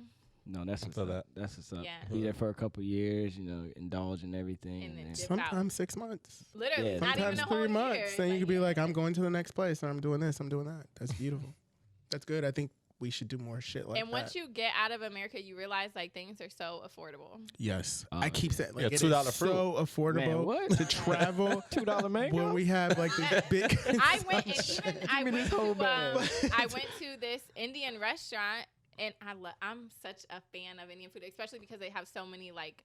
No, that's what's feel up. that. That's what's up. Yeah. Be there for a couple years, you know, indulge in everything. And then then- dip Sometimes 6 months. Literally, Yeah. not even Sometimes a whole 3 months. year. Then you could be like, yeah. I'm going to the next place, or I'm doing this, I'm doing that. That's beautiful. That's good. I think we should do more shit like that. And once you get out of America, you realize like things are so affordable. Yes. Oh, I keep saying, like, Yeah, it is $2 fruit. so affordable Man, what? to travel. $2 mango? When we have like this big I went and even I me went this whole to bag. I went to this Indian restaurant, and I'm such a fan of Indian food, especially because they have so many like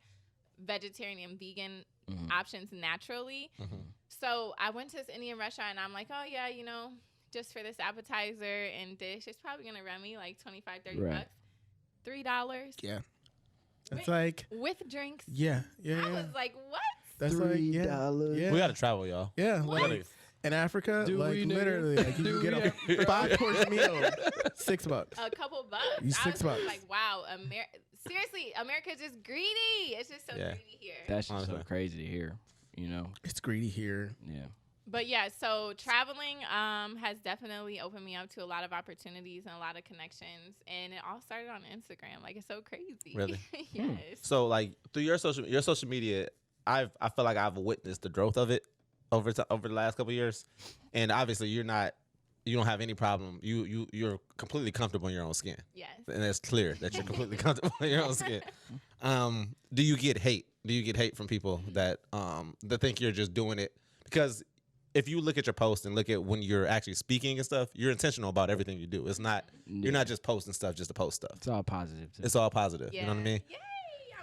vegetarian and vegan options naturally. So I went to this Indian restaurant, and I'm like, oh yeah, you know, just for this appetizer and dish, it's probably gonna run me like $25-30 Right. bucks. $3 Yeah. It's like, with drinks. yeah. I was like, what? That's like, yeah. $3. Yeah. We gotta travel, y'all. Yeah. What? Like, in Africa, Do like we, nigga? literally, like you Do can get we? a 5-course meal, $6. A couple bucks. You I was $6. just like, wow, seriously, America's just greedy. It's just so Yeah. greedy here. That's just so Honestly. crazy to hear, you know? It's greedy here. Yeah. But yeah, so traveling has definitely opened me up to a lot of opportunities and a lot of connections, and it all started on Instagram. Like, it's so crazy. Really? Yes. So like through your social media, I feel like I've witnessed the growth of it over the last couple of years, and obviously you don't have any problem. You're completely comfortable in your own skin, Yes. and it's clear that you're completely comfortable in your own skin. Do you get hate? Do you get hate from people that think you're just doing it? Because if you look at your post and look at when you're actually speaking and stuff, you're intentional about everything you do. It's not you're not just posting stuff just to post stuff. It's all positive. Too. It's all positive. Yeah. You know what I mean? Yay!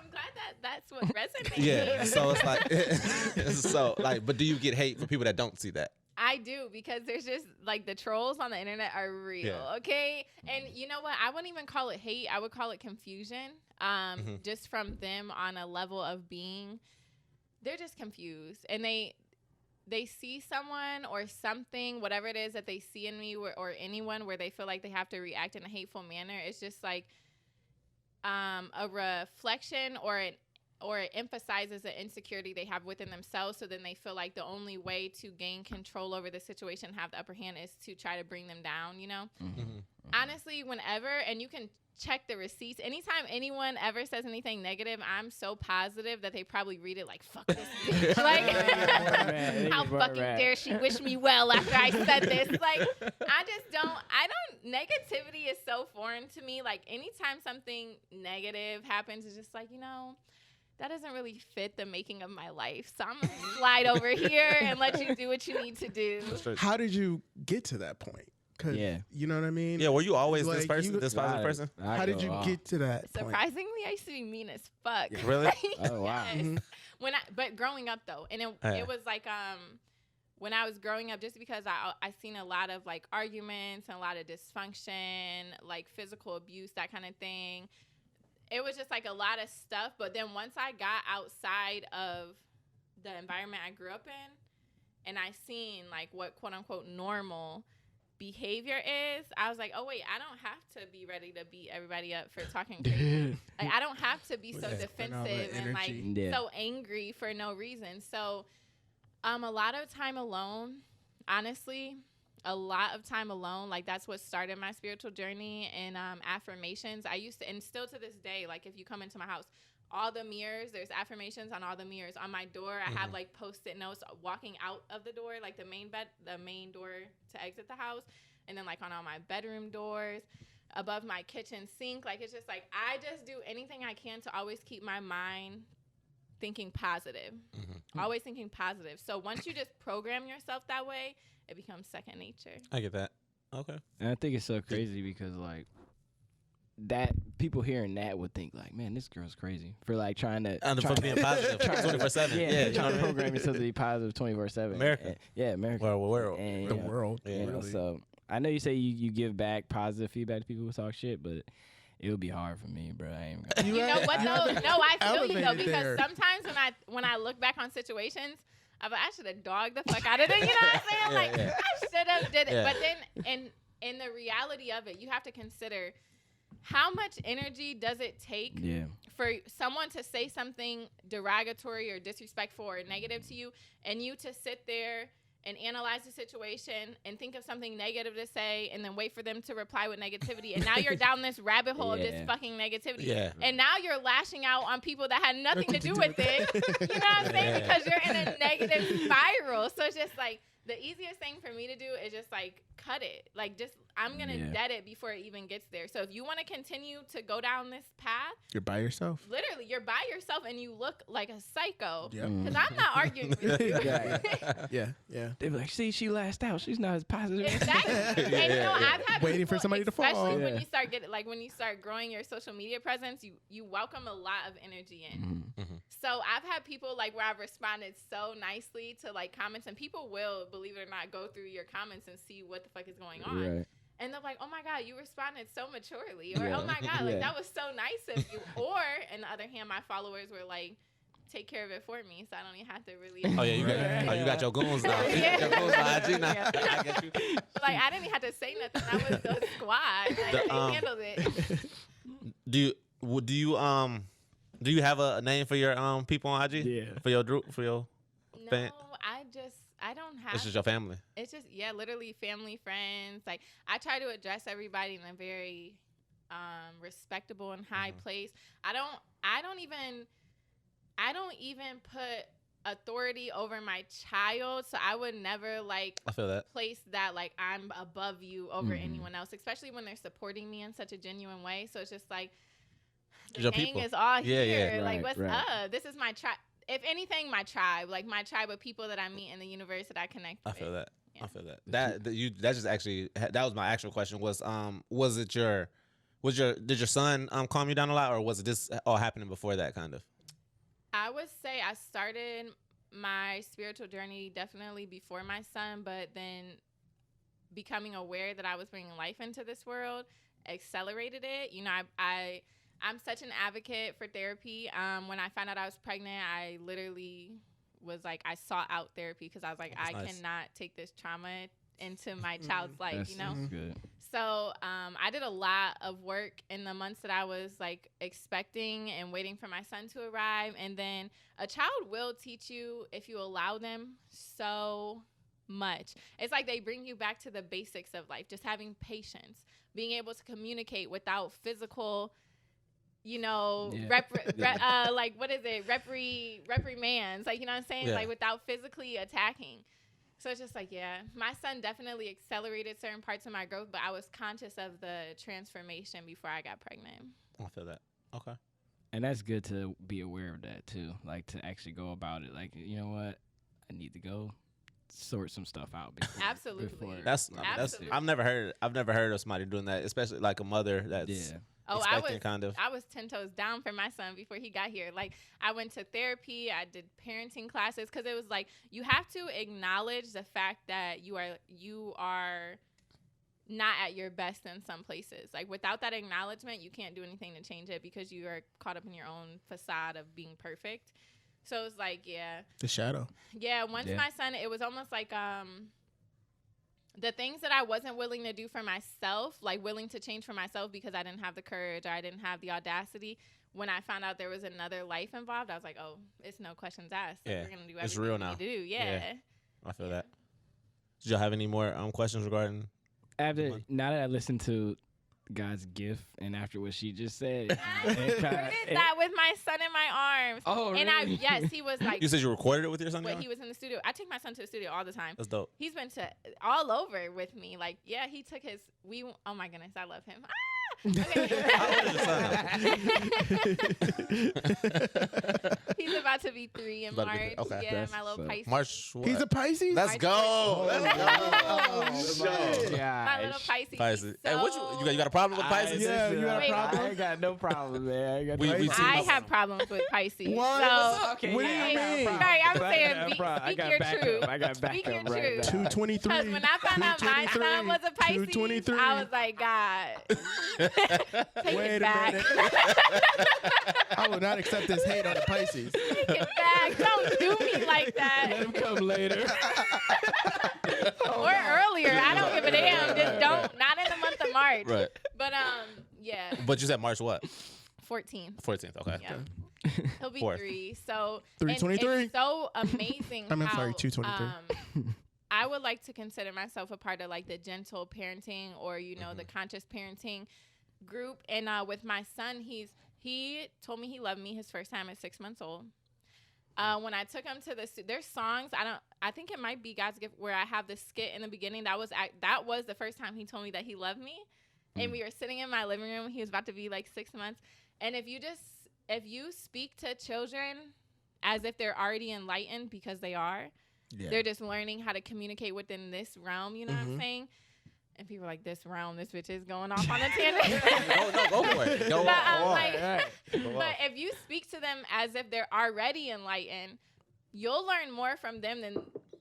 I'm glad that's what resonates. Yeah. So it's like, but do you get hate from people that don't see that? I do, because there's just like the trolls on the internet are real, Yeah. okay? And you know what? I wouldn't even call it hate. I would call it confusion. Just from them on a level of being, they're just confused, and they see someone or something, whatever it is that they see in me or anyone, where they feel like they have to react in a hateful manner. It's just like a reflection or it emphasizes the insecurity they have within themselves. So then they feel like the only way to gain control over the situation, have the upper hand, is to try to bring them down, you know? Honestly, whenever, and you can check the receipts, anytime anyone ever says anything negative, I'm so positive that they probably read it like, fuck this bitch. Like, how fucking dare she wish me well after I said this? Like, negativity is so foreign to me. Like, anytime something negative happens, it's just like, you know, that doesn't really fit the making of my life. So I'm going to slide over here and let you do what you need to do. How did you get to that point? 'Cause, Yeah. you know what I mean? Yeah. Were you always Like, this person, this positive person? How did you get to that point? Surprisingly, I used to be mean as fuck. Really? Oh, wow. Yes. But growing up though, and it was like when I was growing up, just because I seen a lot of like arguments and a lot of dysfunction, like physical abuse, that kind of thing. It was just like a lot of stuff. But then once I got outside of the environment I grew up in, and I seen like what quote unquote normal behavior is, I was like, oh wait, I don't have to be ready to beat everybody up for talking crazy. Like, I don't have to be so defensive and like so angry for no reason. So a lot of time alone, honestly, a lot of time alone, like that's what started my spiritual journey. And affirmations, I used to, and still to this day, like if you come into my house, all the mirrors, there's affirmations on all the mirrors. On my door, I have like post-it notes walking out of the door, like the main door to exit the house. And then like on all my bedroom doors, above my kitchen sink. Like it's just like, I just do anything I can to always keep my mind thinking positive. Always thinking positive. So once you just program yourself that way, it becomes second nature. I get that. Okay. And I think it's so crazy because like that people hearing that would think like, man, this girl's crazy for like trying to for being positive 24/7. Yeah, trying to program yourself to be positive 24/7. America. America. World. And, The world. You know, really. so I know you say you give back positive feedback to people who talk shit, but it would be hard for me, bro. I ain't gonna. You know what though? No, I feel you though, elevated because there. sometimes when I look back on situations, I'm like, I should have dogged the fuck out of it. You know what I'm saying? Like I should have did it. Yeah. But then in the reality of it, you have to consider how much energy does it take for someone to say something derogatory or disrespectful or negative to you, and you to sit there and analyze the situation and think of something negative to say and then wait for them to reply with negativity. And now you're down this rabbit hole of just fucking negativity. Yeah. And now you're lashing out on people that had nothing to do with it. You know what I'm saying? Because you're in a negative spiral. So it's just like the easiest thing for me to do is just like cut it. Like just I'm going to dead it before it even gets there. So if you want to continue to go down this path, You're by yourself. literally you're by yourself and you look like a psycho. Yeah. Because I'm not arguing with you. Yeah. They be like, see, she lashed out. She's not as positive. Exactly. And you know, I've had Waiting for people, somebody to fall. especially when Yeah. you start when you start growing your social media presence, you welcome a lot of energy in. So I've had people like where I've responded so nicely to like comments, and people will, believe it or not, go through your comments and see what the fuck is going on. Right. And they're like, oh my God, you responded so maturely. Or, oh my God, like that was so nice of you. Or, on the other hand, my followers were like, take care of it for me, so I don't even have to really. Oh yeah, you got your goons now. Yeah. Your goons on IG now. Yeah. I get you. Like I didn't even have to say nothing. That was the squad. Like they handled it. Do you have a name for your people on IG? Yeah. For your group, for your fan? No, I don't have. It's just your family. It's just literally family, friends. Like I try to address everybody in a very respectable and high place. I don't even put authority over my child, so I would never like I feel that. place that like I'm above you over anyone else, especially when they're supporting me in such a genuine way. So it's just like the Your gang people. is all Yeah, here. yeah. Like Right, what's right. up? This is my tribe. If anything, my tribe, like my tribe of people that I meet in the universe that I connect I with. feel that. Yeah. I feel that. That just actually that was my actual question did your son calm you down a lot, or was it this all happening before that kind of? I would say I started my spiritual journey definitely before my son, but then becoming aware that I was bringing life into this world accelerated it. You know, I'm such an advocate for therapy. When I found out I was pregnant, I literally was like, I sought out therapy because I was like, I cannot take this trauma into my child's life, you know? That's good. So I did a lot of work in the months that I was like expecting and waiting for my son to arrive. And then a child will teach you, if you allow them, so much. It's like they bring you back to the basics of life, just having patience, being able to communicate without physical, you know, like what is it? Reprimands, like, you know what I'm saying? Yeah. Like without physically attacking. So it's just like, yeah, my son definitely accelerated certain parts of my growth, but I was conscious of the transformation before I got pregnant. I feel that. Okay. And that's good to be aware of that too. Like to actually go about it. Like, you know what? I need to go sort some stuff out. Absolutely. That's Absolutely. I've never heard of somebody doing that, especially like a mother that's expecting kind of. I was 10 toes down for my son before he got here. Like I went to therapy, I did parenting classes, because it was like you have to acknowledge the fact that you are not at your best in some places. Like without that acknowledgement, you can't do anything to change it because you are caught up in your own facade of being perfect. So it's like, yeah. The shadow. Yeah, once my son, it was almost like the things that I wasn't willing to do for myself, like willing to change for myself because I didn't have the courage or I didn't have the audacity. When I found out there was another life involved, I was like, oh, it's no questions asked. Like, Yeah, we're gonna do it's everything real we now. need to do. Yeah. I feel that. Did y'all have any more questions regarding? Now that I listened to God's gift and after what she just said, I recorded that with my son in my arms. Oh, and really? yes, he was like. You said you recorded it with your son? When he was in the studio. I take my son to the studio all the time. That's dope. He's been to all over with me. Like, yeah, he took his. Oh my goodness, I love him. Ah! Okay. He's about to be 3 in March. Okay. Yeah, That's my little Pisces. March. What? He's a Pisces? Let's go. Let's go. My little Pisces. Pisces. Hey, So you got a problem with Pisces? Yeah, you got a problem? I ain't got no problem, man. I ain't got no We problem. I have problems with Pisces. What? So, Okay, What do yeah, you I got a mean? problem. Right, I'm I saying got a speak problem. I got your backup. truth. I got Speak your backup right truth. now. 223. because when I found out my son was a Pisces, 223. I was like, God, take Wait it a back. minute. I will not accept this hate on the Pisces. Take it back. Don't do me like Let that. him come later. Or earlier. I don't give a damn. Just don't. Not in the month of March. Right. But yeah. But you said March what? 14th. 14th. Okay. Yeah. He'll be Fourth. 3. So 323. It's so amazing. I'm how, sorry, 223. I would like to consider myself a part of like the gentle parenting or the conscious parenting group. And with my son, he told me he loved me his first time at 6 months old. When I took him to there's songs I think it might be God's gift where I have this skit in the beginning that was the first time he told me that he loved me, and we were sitting in my living room. He was about to be like 6 months, and if you speak to children as if they're already enlightened because they are, they're just learning how to communicate within this realm. You know what I'm saying? And people are like, this bitch is going off on a tangent. Go for it. Go But, on. but if you speak to them as if they're already enlightened, you'll learn more from them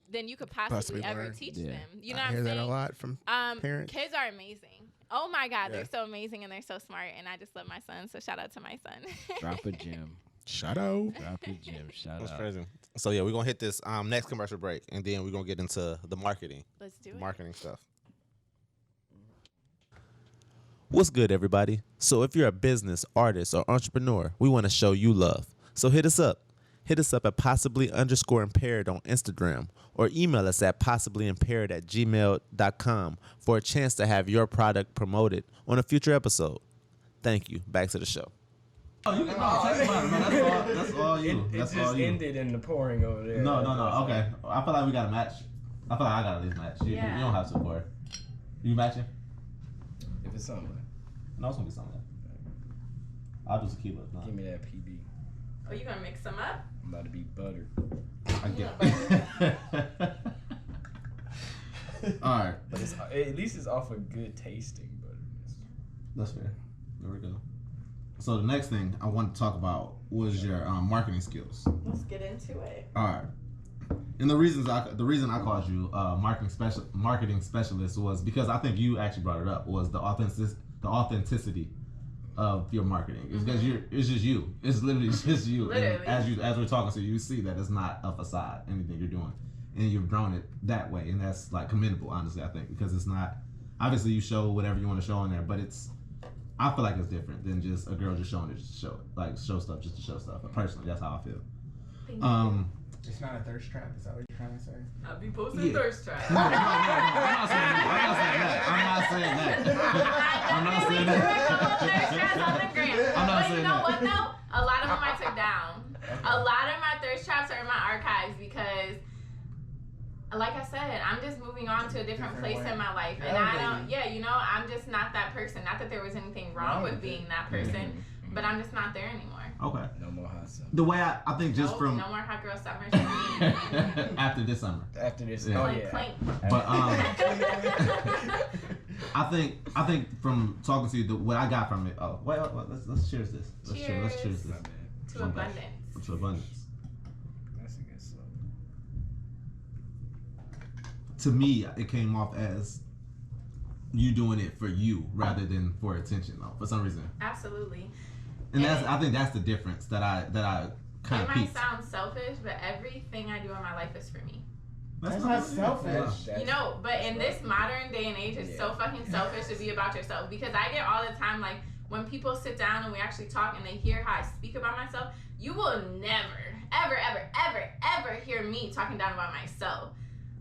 than you could possibly ever learn. teach Yeah. them. You know I what hear I'm that saying? a lot from parents. Kids are amazing. Oh my God, Yeah. they're so amazing and they're so smart. And I just love my son. So shout out to my son. Drop a gem. Shadow. Drop a gem. Shout That's out. crazy. So yeah, we're gonna hit this next commercial break, and then we're gonna get into the marketing Let's do it. stuff. What's good, everybody? So if you're a business, artist, or entrepreneur, we want to show you love. So hit us up. Hit us up at possibly_impaired on Instagram or email us at possiblyimpaired@gmail.com for a chance to have your product promoted on a future episode. Thank you. Back to the show. Oh, you can That's all you. That's all you. ended in the pouring over there. No. Okay. I feel like we got a match. I feel like I got at least match. You don't have to pour. You matching? If it's something, No, it's gonna be something. I'll do tequila. No. give me that PB. Oh, you gonna mix them up? I'm about to be buttered. I get. All right. But at least it's off a good tasting butterness. That's fair. There we go. So the next thing I want to talk about was your marketing skills. Let's get into it. All right. And the reason I called you marketing specialist was because I think you actually brought it up was the authenticity of your marketing. It's because it's just you. It's literally just you. Literally. And as we're talking to you, see that it's not a facade. Anything you're doing, and you've grown it that way, and that's like commendable. Honestly, I think because it's not. Obviously, you show whatever you want to show in there, but I feel like it's different than just a girl just showing it just to show it. Like show stuff just to show stuff. But personally, that's how I feel. It's not a thirst trap. Is that what you're trying to say? I'll be posting thirst traps. No, I'm not saying that. I'm not saying that. But you know what though? A lot of them I took down. A lot of my thirst traps are in my archives because, like I said, I'm just moving on to a different place in my life, and I'm just not that person. Not that there was anything wrong with being that person, but I'm just not there anymore. Okay. No more hot summer. The way I think just from no more hot girl summers. after this summer. After this, Yeah. Clink. But I think from talking to you, what I got from it. Oh, wait, let's cheers this. Let's cheers this. To abundance. To abundance. That's a good slogan. To me, it came off as you doing it for you rather than for attention, though. For some reason. Absolutely. And I think that's the difference that I kind It of might peaked. sound selfish, but everything I do in my life is for me. That's not selfish. You know, but in this modern day and age, it's so fucking selfish to be about yourself. Because I get all the time, like, when people sit down and we actually talk and they hear how I speak about myself, you will never, ever, ever, ever, ever hear me talking down about myself.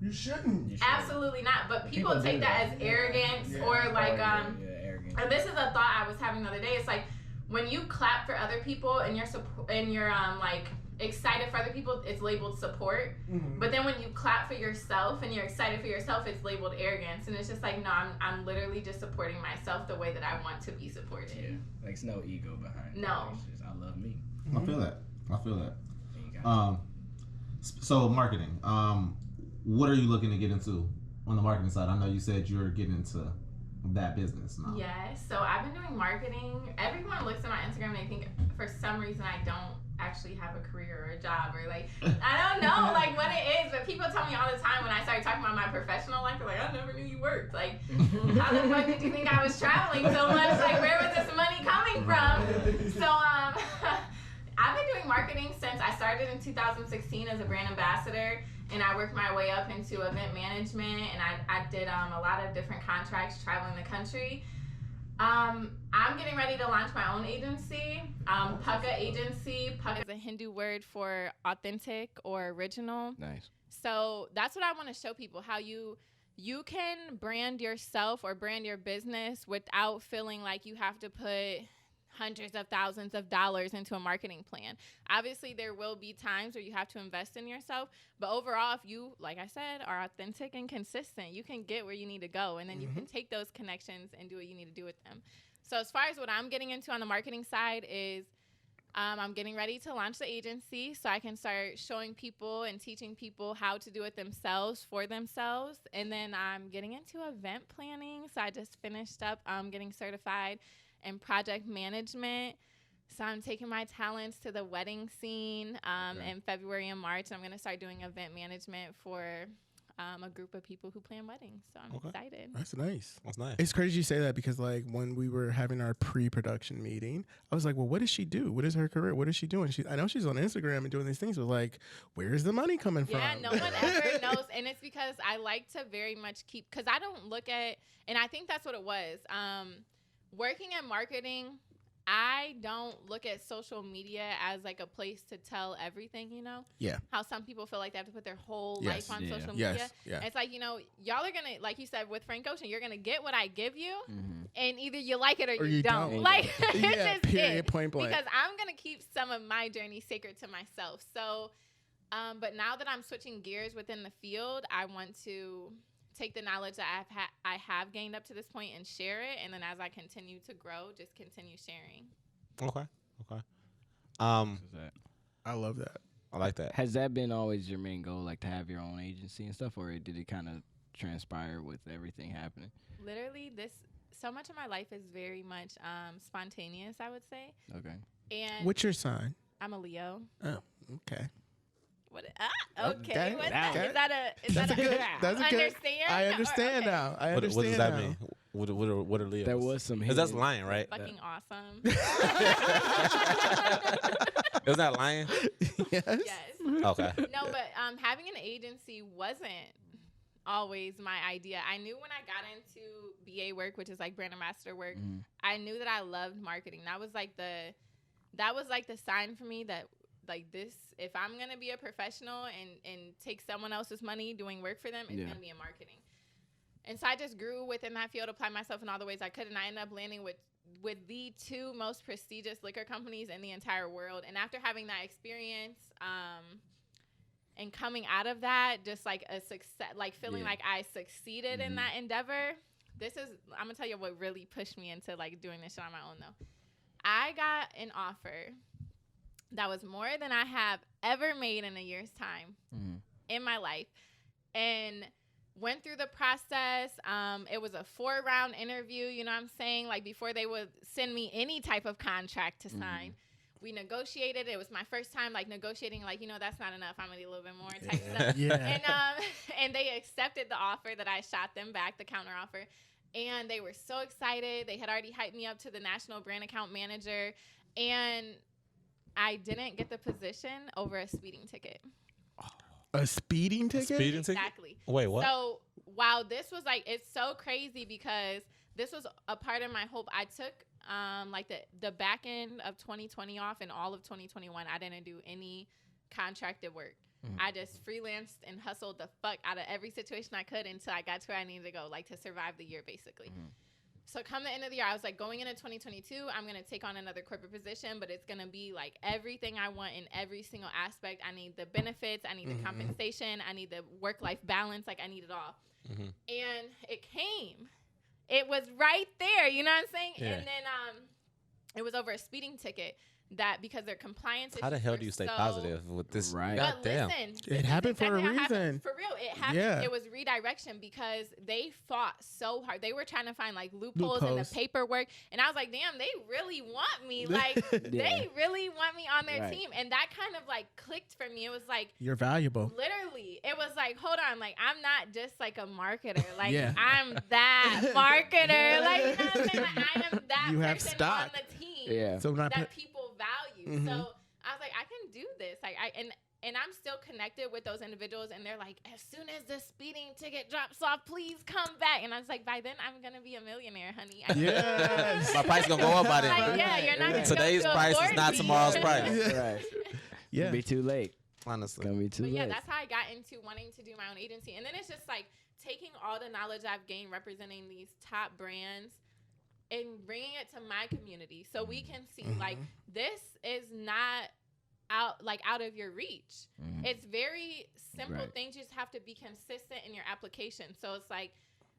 You shouldn't. Absolutely not. But people take that as arrogance or like, arrogance. and this is a thought I was having the other day. It's like, when you clap for other people and you're like excited for other people, it's labeled support. Mm-hmm. But then when you clap for yourself and you're excited for yourself, it's labeled arrogance. And it's just like, no, I'm literally just supporting myself the way that I want to be supported. Yeah, like it's no ego behind it. No. It's just, I love me. I feel that. And you got So marketing. What are you looking to get into on the marketing side? I know you said you're getting into that business now. Yes. So I've been doing marketing. Everyone looks at my Instagram and they think for some reason I don't actually have a career or a job or like, I don't know like what it is, but people tell me all the time when I started talking about my professional life, they're like, I never knew you worked. Like, how the fuck did you think I was traveling so much? Like, where was this money coming from? So, I've been doing marketing since I started in 2016 as a brand ambassador, and I worked my way up into event management, and I did a lot of different contracts traveling the country. I'm getting ready to launch my own agency, Pukka Agency. Pukka is a Hindu word for authentic or original. nice. So that's what I want to show people, how you can brand yourself or brand your business without feeling like you have to put hundreds of thousands of dollars into a marketing plan. Obviously, there will be times where you have to invest in yourself, but overall, if you, like I said, are authentic and consistent, you can get where you need to go, and then you can take those connections and do what you need to do with them. So as far as what I'm getting into on the marketing side is I'm getting ready to launch the agency so I can start showing people and teaching people how to do it themselves for themselves. And then I'm getting into event planning. So I just finished up getting certified in project management. So I'm taking my talents to the wedding scene in February and March. I'm going to start doing event management for a group of people who plan weddings. So I'm excited. That's nice. That's nice. It's crazy you say that because, like, when we were having our pre-production meeting, I was like, well, what does she do? What is her career? What is she doing? I know she's on Instagram and doing these things, but, like, where's the money coming from? Yeah, no one ever knows. And it's because I like to very much keep, because I don't look at, and I think that's what it was. Working in marketing, I don't look at social media as like a place to tell everything, you know? Yeah. How some people feel like they have to put their whole Yes. life on Yeah. social Yes. media. Yeah. It's like, you know, y'all are going to, like you said, with Frank Ocean, you're going to get what I give you, Mm-hmm. and either you like it or, Or you you don't. don't. Like, it's Yeah, just period, it. point blank. Because I'm going to keep some of my journey sacred to myself. So, but now that I'm switching gears within the field, I want to take the knowledge that I have gained up to this point and share it, and then as I continue to grow, just continue sharing. Okay. I love that. I like that. Has that been always your main goal, like to have your own agency and stuff, or did it kind of transpire with everything happening? Literally, so much of my life is very much spontaneous, I would say. Okay. And What's your sign? I'm a Leo. Oh, okay. What? Okay. Okay. What's that? Okay. Is that a? That's a good. That's a good. Understand? I understand Okay. now. I What understand does that now. mean? What are Leos? There was some. Because that's hidden- lying, right? Fucking awesome. Isn't that lying? Yes. Yes. Okay. No, but having an agency wasn't always my idea. I knew when I got into BA work, which is like brand ambassador work, Mhm. I knew that I loved marketing. That was like the sign for me that like this, if I'm gonna be a professional and take someone else's money doing work for them, it's gonna be in marketing. And so I just grew within that field, applied myself in all the ways I could, and I ended up landing with the two most prestigious liquor companies in the entire world. And after having that experience, and coming out of that, just like a success, like feeling like I succeeded in that endeavor. I'm gonna tell you what really pushed me into like doing this shit on my own though. I got an offer that was more than I have ever made in a year's time in my life, and went through the process. It was a 4-round interview, you know what I'm saying? Like before they would send me any type of contract to sign. We negotiated. It was my first time like negotiating, like, you know, that's not enough. I'm gonna need a little bit more type stuff. Yeah. And they accepted the offer that I shot them back, the counter offer. And they were so excited. They had already hyped me up to the national brand account manager. And I didn't get the position over a speeding ticket. A speeding ticket? Speeding ticket? Exactly. Wait, what? So while this was like, it's so crazy because this was a part of my hope. I took like the back end of 2020 off, and all of 2021 I didn't do any contracted work. I just freelanced and hustled the fuck out of every situation I could until I got to where I needed to go, like to survive the year basically. So come the end of the year, I was like, going into 2022, I'm going to take on another corporate position, but it's going to be like everything I want in every single aspect. I need the benefits. I need the compensation. I need the work-life balance. Like, I need it all. And it came. It was right there. You know what I'm saying? Yeah. And then it was over a speeding ticket. That because their compliance issues How the hell were do you stay so- positive with this? Right. But Goddamn. listen, It this is happened for a exactly how it happened. reason. For real, it happened. Yeah. It was redirection because they fought so hard. They were trying to find like loopholes in the paperwork, and I was like, damn, they really want me. Like they really want me on their team, and that kind of like clicked for me. It was like You're valuable. literally, it was like, hold on, like I'm not just like a marketer. Like Yeah. I'm that marketer. Like you know what I'm saying? Like I am that You have person stock. on the team Yeah. So not that people value. Mhm. So I was like, I can do this. Like and I'm still connected with those individuals, and they're like, as soon as the speeding ticket drops off, please come back. And I was like, by then I'm gonna be a millionaire, honey. Yes. My price gonna go up by then. Like, yeah, you're not gonna Today's go price is afford not me. tomorrow's price. Right. Yeah. It'll be too late. Honestly. Gonna be too But late. yeah, that's how I got into wanting to do my own agency. And then it's just like taking all the knowledge I've gained representing these top brands and bringing it to my community so we can see like this is not out of your reach. It's very simple Right. things. You just have to be consistent in your application. So it's like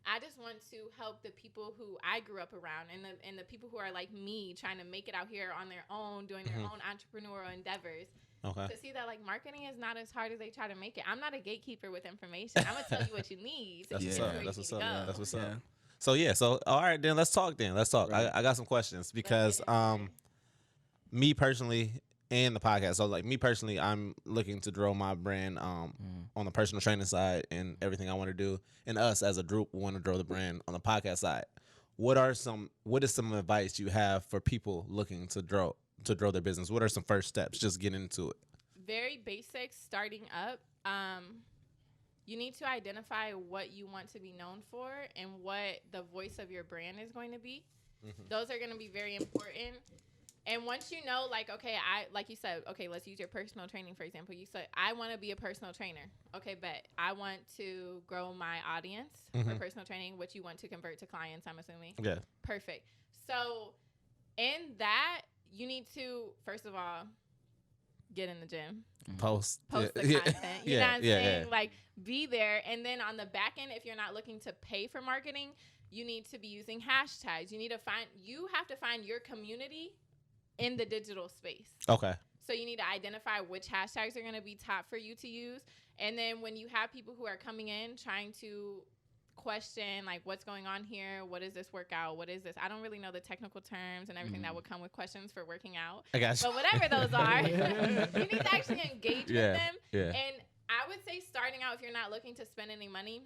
I just want to help the people who I grew up around and the people who are like me trying to make it out here on their own, doing their own entrepreneurial endeavors. Okay. To see that like marketing is not as hard as they try to make it. I'm not a gatekeeper with information. I'm gonna tell you what you need. So That's you what's can up. get where That's you what's need up. to go. That's what's Yeah. up. So yeah. So all right, then let's talk. Right. I got some questions because into it. me personally and the podcast. So like me personally, I'm looking to grow my brand on the personal training side and everything I want to do. And us as a group want to grow the brand on the podcast side. What is some advice you have for people looking to grow their business? What are some first steps? Just get into it. Very basic starting up. You need to identify what you want to be known for and what the voice of your brand is going to be. Those are going to be very important. And once you know, like, okay, like you said, okay, let's use your personal training, for example. You said, I want to be a personal trainer. Okay, bet. I want to grow my audience for personal training, which you want to convert to clients, I'm assuming. Yeah. Perfect. So in that, you need to, first of all, get in the gym. Post The content. You know what I'm saying? Like, be there. And then on the back end, if you're not looking to pay for marketing, you need to be using hashtags. You have to find your community in the digital space. Okay. So you need to identify which hashtags are going to be top for you to use. And then when you have people who are coming in trying to question, like, what's going on here? What is this workout? What is this? I don't really know the technical terms and everything that would come with questions for working out. I got you. But whatever those are, you need to actually engage with them. Yeah. And I would say starting out, if you're not looking to spend any money,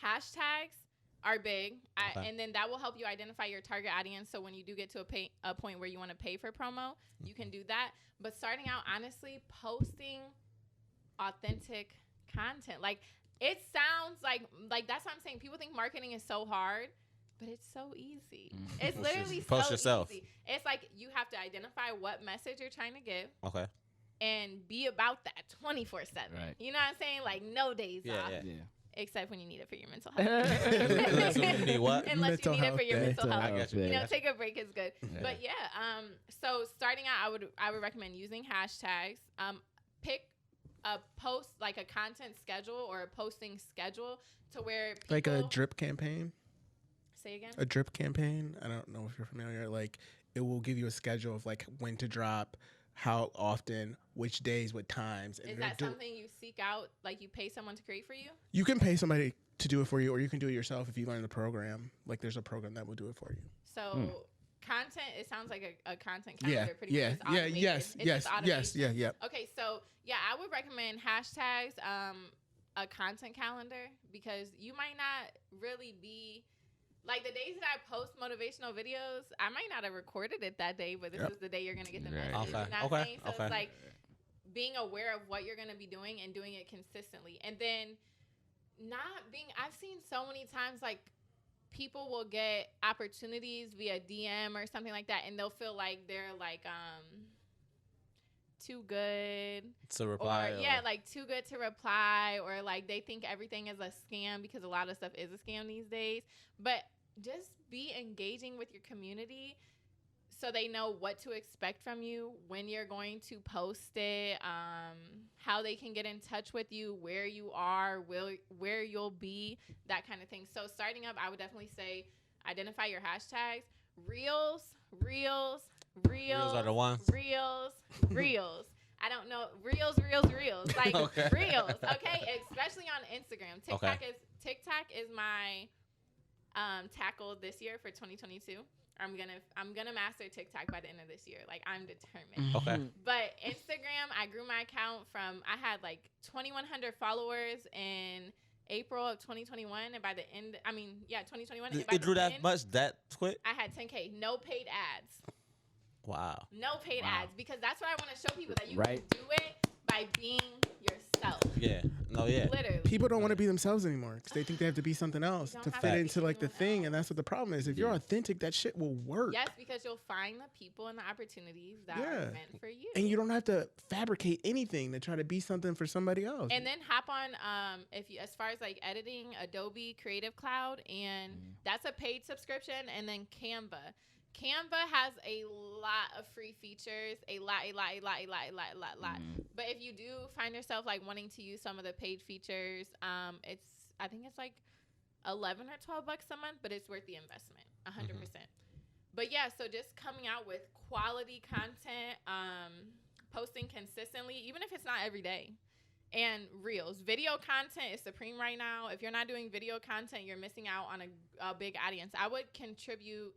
hashtags are big. Okay. And then that will help you identify your target audience. So when you do get to a point where you want to pay for promo, you can do that. But starting out, honestly, posting authentic content. Like, it sounds like that's what I'm saying. People think marketing is so hard, but it's so easy. It's literally Post so yourself. easy. It's like you have to identify what message you're trying to give Okay. and be about that 24/7. Right. You know what I'm saying? Like, no days Yeah, off. yeah. Yeah. Except when you need it for your mental Unless health. you need what? Unless Mental you need it for health your day. mental health. I got you. You know, Yeah. take a break is good. But yeah, so starting out, I would recommend using hashtags. Pick a post, like a content schedule or a posting schedule to where people... Like a drip campaign? Say again? A drip campaign? I don't know if you're familiar. Like, it will give you a schedule of, like, when to drop, how often, which days, what times. And Is it'll that something you seek out, like you pay someone to create for you? You can pay somebody to do it for you, or you can do it yourself if you learn the program. Like, there's a program that will do it for you. So content, it sounds like a content Yeah, calendar. Pretty yeah, much. It's yeah, automated. yes, It's yes, just yes, automation. yeah. Okay, so yeah, I would recommend hashtags, a content calendar, because you might not really be Like the days that I post motivational videos, I might not have recorded it that day, but this is the day you're gonna get the message. Okay. You know what I'm saying? So Okay. it's like being aware of what you're gonna be doing and doing it consistently, and then not being. I've seen so many times like people will get opportunities via DM or something like that, and they'll feel like they're like too good To reply. or like too good to reply, or like they think everything is a scam because a lot of stuff is a scam these days. But just be engaging with your community so they know what to expect from you, when you're going to post it, how they can get in touch with you, where you are, where you'll be, that kind of thing. So starting up, I would definitely say identify your hashtags. Reels are the ones. Reels. I don't know. Reels. Like Okay. reels. Okay. Especially on Instagram. TikTok is my tackle this year for 2022. I'm gonna master TikTok by the end of this year. Like I'm determined. Okay. But Instagram, I grew my account from I had like 2,100 followers in April of 2021, and by the end, 2021. and by It the drew that end, much that quick? I had 10K, no paid ads. Wow. No paid ads, because that's what I want to show people, that you Right. can do it by being yourself. Yeah. No, yeah. Literally. People don't want to be themselves anymore because they think they have to be something else don't to have fit to be into like the anyone thing, else. and that's what the problem is. If you're authentic, that shit will work. Yes, because you'll find the people and the opportunities that Yeah. are meant for you. And you don't have to fabricate anything to try to be something for somebody else. And then hop on as far as like editing, Adobe Creative Cloud, and that's a paid subscription. And then Canva has a lot of free features, a lot. But if you do find yourself like wanting to use some of the paid features, I think it's like $11 or $12 a month, but it's worth the investment, 100%. But yeah, so just coming out with quality content, posting consistently, even if it's not every day. And reels. Video content is supreme right now. If you're not doing video content, you're missing out on a big audience. I would contribute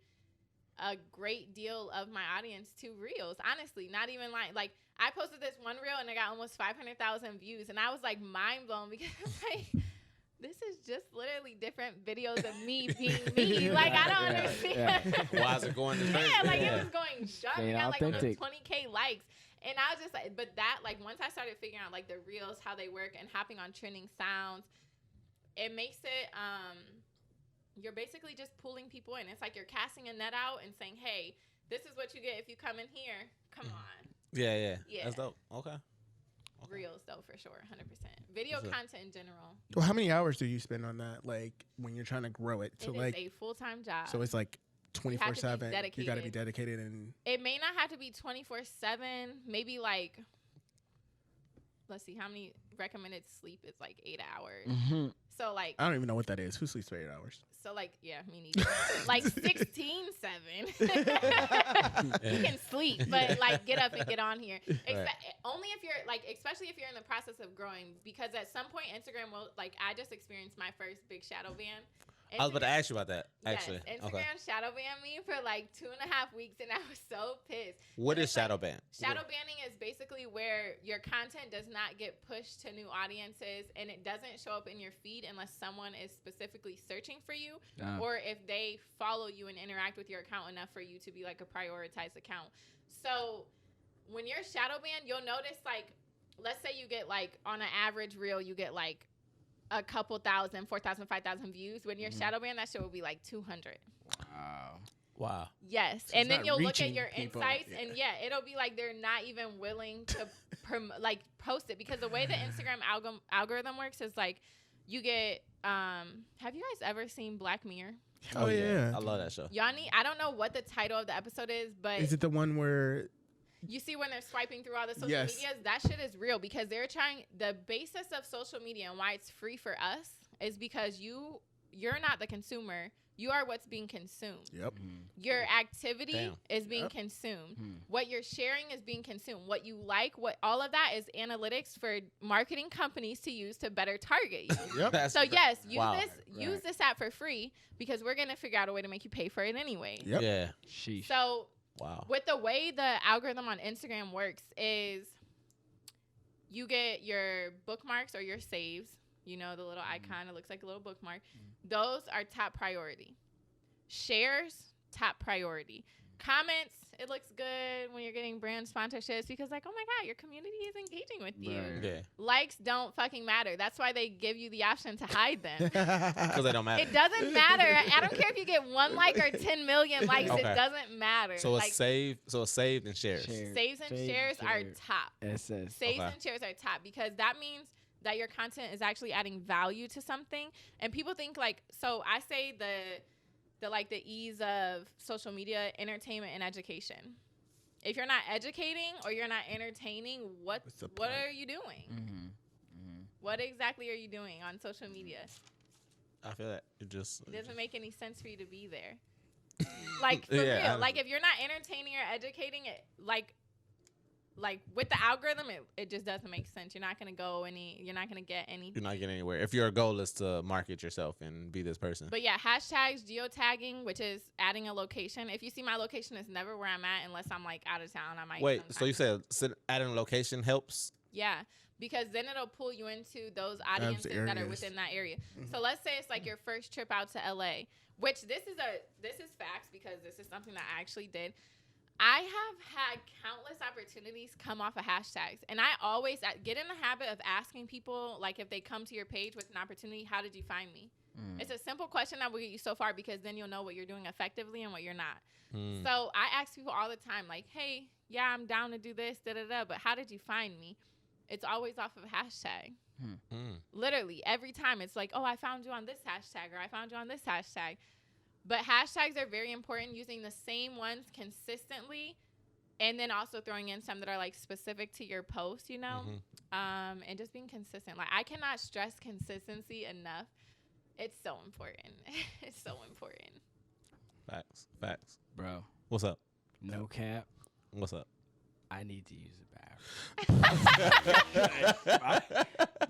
a great deal of my audience to reels, honestly. Not even like I posted this one reel and it got almost 500,000 views, and I was like mind blown, because like this is just literally different videos of me being me. Like I don't understand. Why is it going this Yeah, like yeah. it was going sharp. Staying It got like almost authentic. 20K likes. And I was just like, but that, like, once I started figuring out like the reels, how they work, and hopping on trending sounds, it makes it you're basically just pulling people in. It's like you're casting a net out and saying, hey, this is what you get if you come in here. Come on. Yeah. Yeah. That's dope. Okay. Reels, though, for sure. 100%. Video That's it. content in general. Well, how many hours do you spend on that? Like when you're trying to grow it to It like, is a full-time job. so it's like You have to be 24/7. You got to be dedicated. dedicated and It may not have to be 24/7. Maybe like, let's see, how many recommended sleep is like 8 hours. So like, I don't even know what that is. Who sleeps for 8 hours? so like, yeah, me neither. Like 16/7. You can sleep, but like get up and get on here. Only if you're like, especially if you're in the process of growing, because at some point Instagram will, like, I just experienced my first big shadow ban. I was about to ask you about that, actually. Yes, Instagram shadow banned me for like 2.5 weeks, and I was so pissed. What And is it's like- shadow ban? Shadow banning is basically where your content does not get pushed to new audiences, and it doesn't show up in your feed unless someone is specifically searching for you, or if they follow you and interact with your account enough for you to be like a prioritized account. So when you're shadow banned, you'll notice, like, let's say you get like on an average reel, you get like a couple thousand, 4,000, 5,000 views. When you're shadow banned, that shit will be like 200. Wow. Yes. So And it's then not you'll look at reaching your people. insights, Yeah. and it'll be like they're not even willing to post it, because the way the Instagram algorithm works is like you get have you guys ever seen Black Mirror? Oh, yeah. I love that show. Y'all need, I don't know what the title of the episode is, but Is it the one where you see when they're swiping through all the social Yes. medias, that shit is real, because they're trying, the basis of social media and why it's free for us is because you're not the consumer. You are what's being consumed. Yep. Your activity Damn. is being Yep. consumed. What you're sharing is being consumed. What you like, all of that is analytics for marketing companies to use to better target you. Yep. That's So yes, use wow. use this app for free, because we're gonna figure out a way to make you pay for it anyway. Yep. Yeah. Sheesh. So Wow. with the way the algorithm on Instagram works is you get your bookmarks or your saves, you know, the little icon, it looks like a little bookmark. Those are top priority. Shares, top priority. Comments, it looks good when you're getting brand sponsorships because, like, oh my God, your community is engaging with you. Right. Yeah. Likes don't fucking matter. That's why they give you the option to hide them. Because they don't matter. It doesn't matter. I don't care if you get 1 like or 10 million likes. Okay. It doesn't matter. So it's like, saved. So it's saved and shares. saves and shares are top. SS. Saves Okay. and shares are top because that means that your content is actually adding value to something. And people think like, so I say the ease of social media, entertainment, and education. If you're not educating or you're not entertaining, what are you doing? Mm-hmm. What exactly are you doing on social media? I feel that it just It doesn't make any sense for you to be there. Like, for Yeah, real. Like, if you're not entertaining or educating it, like with the algorithm, it just doesn't make sense. You're not going to get anything. You're not getting anywhere. If your goal is to market yourself and be this person. But yeah, hashtags, geotagging, which is adding a location. If you see my location is never where I'm at unless I'm like out of town. I might. Wait, so sometimes. you said adding a location helps? Yeah, because then it'll pull you into those audiences that are areas. within that area. So let's say it's like your first trip out to LA, which this is facts because this is something that I actually did. I have had countless opportunities come off of hashtags, and I always get in the habit of asking people, like, if they come to your page with an opportunity, how did you find me? It's a simple question that will get you so far because then you'll know what you're doing effectively and what you're not. So I ask people all the time, like, hey, yeah, I'm down to do this, da-da-da, but how did you find me? It's always off of a hashtag. Literally, every time it's like, oh, I found you on this hashtag or I found you on this hashtag. But hashtags are very important, using the same ones consistently and then also throwing in some that are like specific to your post, you know, and just being consistent. Like, I cannot stress consistency enough. It's so important. It's so important. Facts. Bro, What's up? no cap. What's up? I need to use the bathroom.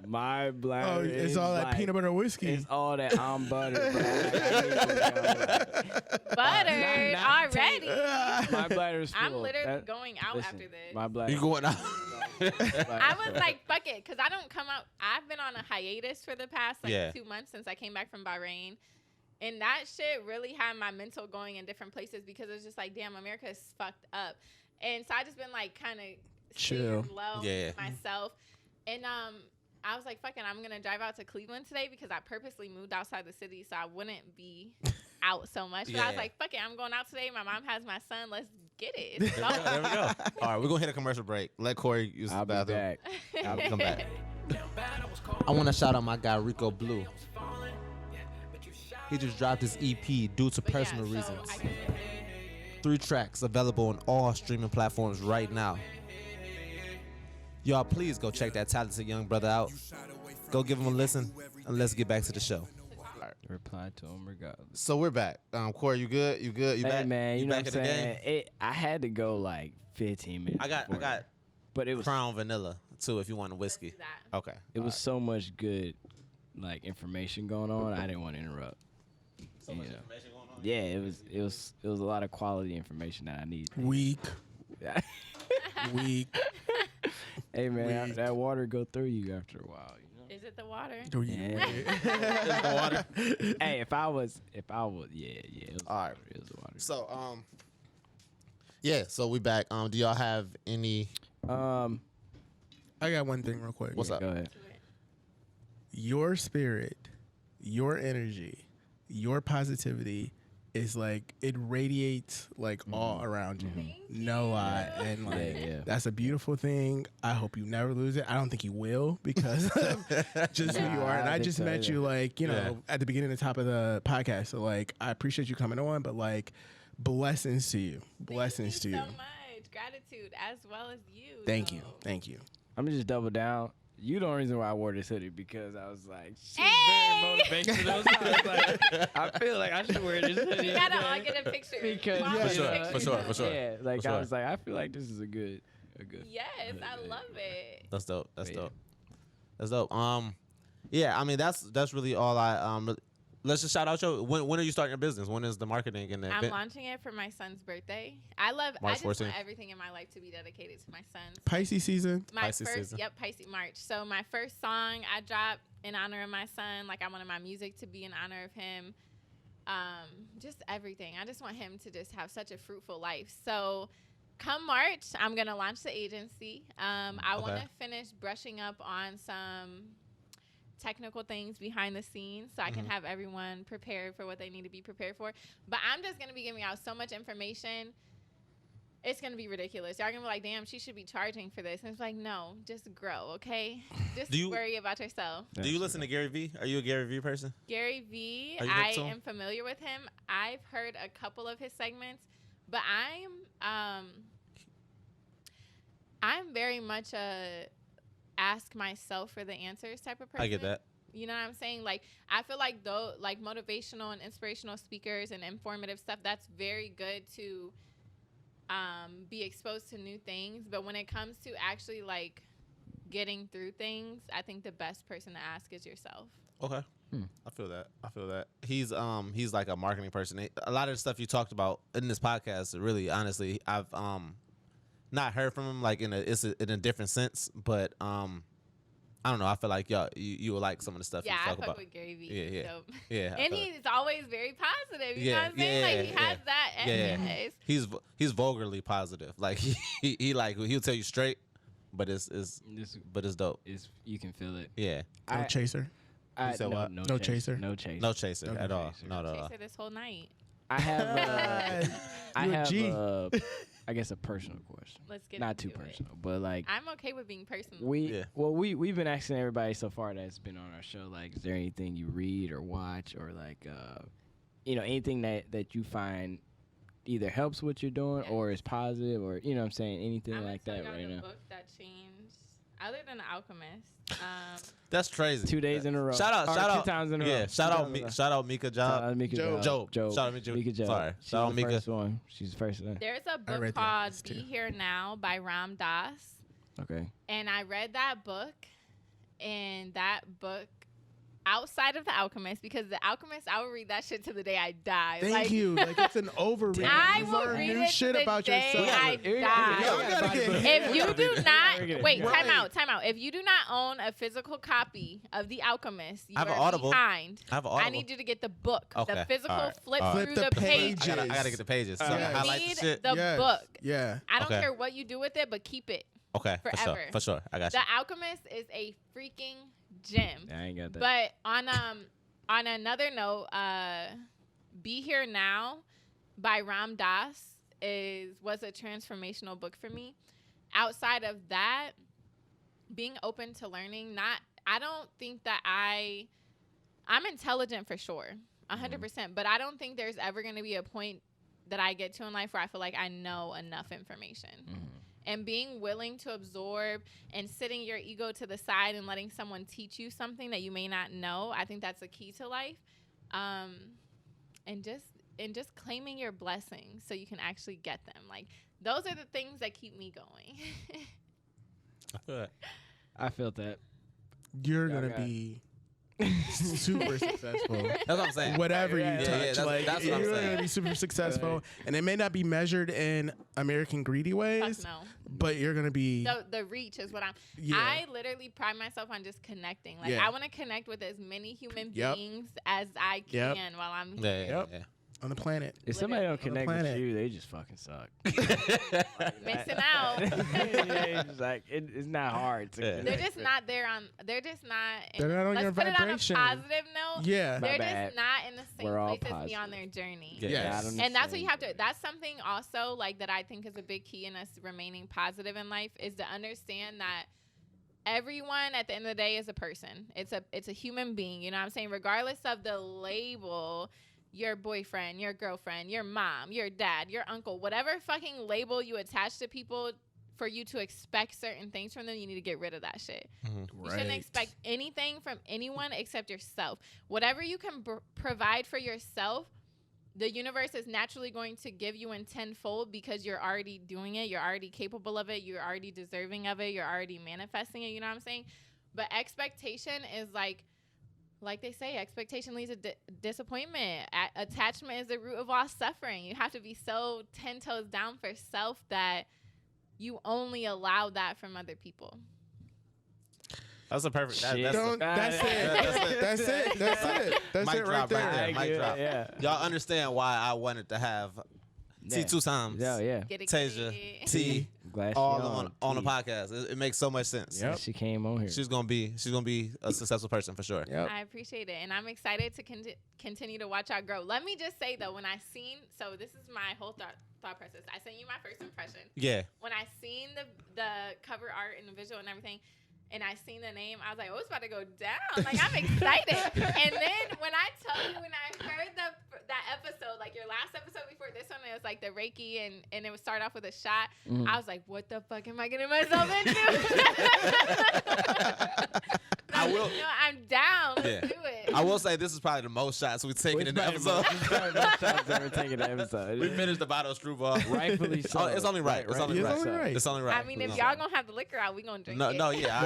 my bladder. Oh, it's is all that like, peanut butter whiskey. It's all that I'm butter, bro. I need to go, Buttered not already. my bladder's full. I'm literally That- going out listen, after this. My bladder. You going out? I was like, fuck it, because I don't come out. I've been on a hiatus for the past 2 months since I came back from Bahrain. And that shit really had my mental going in different places because it's just like, damn, America is fucked up. And so I just been like kind of Chill. low Yeah. with myself. And I was like, fuck it, I'm going to drive out to Cleveland today because I purposely moved outside the city so I wouldn't be out so much. But I was Yeah. like, fuck it, I'm going out today. My mom has my son. Let's get it. There we go. All right, we're going to hit a commercial break. Let Corey use I'll the be bathroom. back. I'll come back. I want to shout out my guy, Rico Blue. He just dropped his EP due to But yeah, personal so reasons. I can- 3 tracks available on all streaming platforms right now. Y'all, please go check that talented young brother out. Go give him a listen, and let's get back to the show. Reply to him regardless. So we're back. Corey, you good? You good? You Hey back? man, you know back what I'm in the saying? game? I had to go like 15 minutes. I got but it was Crown Vanilla too. If you want a whiskey. Let's do that. Okay. it was so much good like information going on. I didn't want to interrupt. So much Yeah. information going on. Yeah, it was a lot of quality information that I need. Weak. Weak. Hey man, Weak. that water go through you after a while, you know. Is it the water? Do you? Yeah. The water. Hey, if I was, it was All right. it was the water. So yeah. So we back. Do y'all have any? Um, I got one thing real quick. What's up? go ahead. Your spirit, your energy, your positivity is like it radiates like all around you. No lie. And like yeah. that's a beautiful thing. I hope you never lose it. I don't think you will because of just who you Nah, are. And I I think just so, met yeah. you like, you know, Yeah. at the beginning and the top of the podcast. So like I appreciate you coming on, but like blessings to you. Blessings to Thank you. you so much. Gratitude as well as you. Thank you. though. Thank you. I'm gonna just double down. You the only reason why I wore this hoodie because I was like, she's Hey! very motivational. So I was like, I feel like I should wear this hoodie. We gotta all get a picture. Because Mom, Yeah. get a For sure, picture for sure, though. for sure. Yeah, like For I sure. was like, I feel like this is a good. Yes, I love it. That's dope. That's Yeah. dope. That's dope. Yeah. I mean, that's really all I Let's just shout out your. When are you starting your business? When is the marketing and the I'm event? launching it for my son's birthday. I March just want 14th. everything in my life to be dedicated to my son. Pisces season. My Pisces first, season. Pisces March. So my first song I dropped in honor of my son. Like I wanted my music to be in honor of him. just everything. I just want him to just have such a fruitful life. So come March, I'm going to launch the agency. I want to finish brushing up on some technical things behind the scenes so I can have everyone prepared for what they need to be prepared for. But I'm just going to be giving out so much information. It's going to be ridiculous. Y'all going to be like, damn, she should be charging for this. And it's like, no, just grow, okay? Just worry about yourself. Do you listen to Gary Vee? Are you a Gary Vee person? Gary Vee, I am familiar with him. I've heard a couple of his segments, but I'm very much a ask myself for the answers type of person. I get that. You know what I'm saying? Like, I feel like motivational and inspirational speakers and informative stuff, that's very good to be exposed to new things. But when it comes to actually like getting through things, I think the best person to ask is yourself. Okay. I feel that. He's like a marketing person. A lot of the stuff you talked about in this podcast, really, honestly, I've not heard from him like in a different sense, but I don't know. I feel like you will like some of the stuff you talk about. Yeah, I fuck with Gary Vee. Yeah. And he's always very positive. You know what I'm saying? Like he has that anyways. He's vulgarly positive. Like he'll tell you straight, but it's dope. You can feel it. Yeah. No chaser. No chaser. No chaser. No chaser at all. Not at all. Chaser this whole night. I have I guess a personal question. Let's get not too into personal, but like I'm okay with being personal. We've been asking everybody so far that's been on our show, like, is there anything you read or watch or like anything that you find either helps what you're doing or is positive or what I'm saying, anything like that right now? Book that changed, other than The Alchemist. That's crazy. 2 days in a row. Shout out. 2 times in a row. Yeah. Shout out Mika Job. Job. Shout out Mika Job. Sorry. Shout out Mika. First one. She's the first one. There's a book called Be Here Now by Ram Dass. Okay. And I read that book, and that book, outside of The Alchemist, because The Alchemist, I will read that shit to the day I die. Thank you. Like, it's an overread. I will read new it shit to the about day yourself. I die. If you do not, wait, time out. If you do not own a physical copy of The Alchemist, you I have an are Audible. behind. I have an Audible. I need you to get the book, Okay. the physical. All right. Flip All right. through Flip the the pages. pages. I gotta get the pages. So Yes. I highlight Read the shit. the book. Yeah. I don't Okay. care what you do with it, but keep it. Okay. Forever. For sure. I got you. The Alchemist is a freaking gem. Yeah, I ain't got that. But on another note, Be Here Now by Ram Dass was a transformational book for me. Outside of that, being open to learning, I don't think that I'm intelligent for sure, 100%, but I don't think there's ever going to be a point that I get to in life where I feel like I know enough information. And being willing to absorb and sitting your ego to the side and letting someone teach you something that you may not know, I think that's a key to life. And just claiming your blessings so you can actually get them. Like, those are the things that keep me going. I feel that. I felt that. You're going to be super successful. That's what I'm saying. Whatever you touch, that's what I'm you're saying. gonna be super successful, and it may not be measured in American greedy ways. Fuck no. But you're gonna be. The reach is what I'm. Yeah. I literally pride myself on just connecting. Like, I want to connect with as many human beings as I can while I'm here. Yeah. On the planet. If somebody don't connect with planet. you, they just fucking suck. Missing out. Yeah, it's like it's not hard. They're just not there on. They're just not. They're not on your let's put vibration. it on a positive note. Yeah. They're bad. just not in the same We're all place as me positive. on their journey. Yes. And that's what you have to. That's something also like that I think is a big key in us remaining positive in life is to understand that everyone at the end of the day is a person. It's a human being. You know what I'm saying? Regardless of the label. Your boyfriend, your girlfriend, your mom, your dad, your uncle, whatever fucking label you attach to people for you to expect certain things from them, you need to get rid of that shit. You shouldn't expect anything from anyone except yourself. Whatever you can provide for yourself, the universe is naturally going to give you in tenfold because you're already doing it. You're already capable of it. You're already deserving of it. You're already manifesting it. You know what I'm saying? But expectation is like they say, expectation leads to disappointment. Attachment is the root of all suffering. You have to be so 10 toes down for self that you only allow that from other people. That's a perfect. Don't. That's it. That's it. That's it. That's Mic it right drop right there. there. Mic drop. Yeah. Y'all understand why I wanted to have T two times. Yeah. Get it, Tasia, get it. T, Glad she all on the T. podcast. It makes so much sense. Yep. She came on here. She's gonna be a successful person for sure. Yep. I appreciate it, and I'm excited to continue to watch y'all grow. Let me just say though, when I seen, so this is my whole thought process. I sent you my first impression. Yeah. When I seen the cover art and the visual and everything, and I seen the name, I was like, oh, it's about to go down. Like, I'm excited. And then when I tell you, when I heard that episode, like your last episode before this one, it was like the Reiki, and it would start off with a shot. I was like, what the fuck am I getting myself into? I will. You know, I'm down. Let's do it. I will say this is probably the most shots we've taken in the episode. Ever taken the episode. We finished the bottle of Screwball. Rightfully so. Oh, it's only right. It's only It's right. only right. It's only right. I mean, if y'all gonna have the liquor out, we gonna drink it. No, yeah,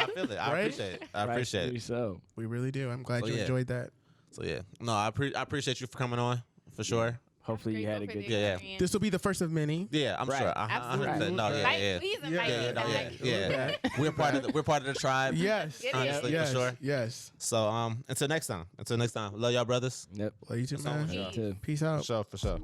I feel it. I Right? appreciate it. I appreciate Rightfully it. so. We really do. I'm glad So, you yeah. enjoyed that. So yeah, no, I appreciate you for coming on for sure. Hopefully you had a good Grateful for the Yeah. experience. This will be the first of many. Yeah, I'm Right. sure. Absolutely. No, Invite- yeah. Please invite Yeah, me No, back. yeah. We're part of the tribe. Yes. Get it. Honestly, Yes. for sure. Yes. So until next time. Love y'all, brothers. Yep. Love you too, That's all man. for sure. Too. Peace For out. sure.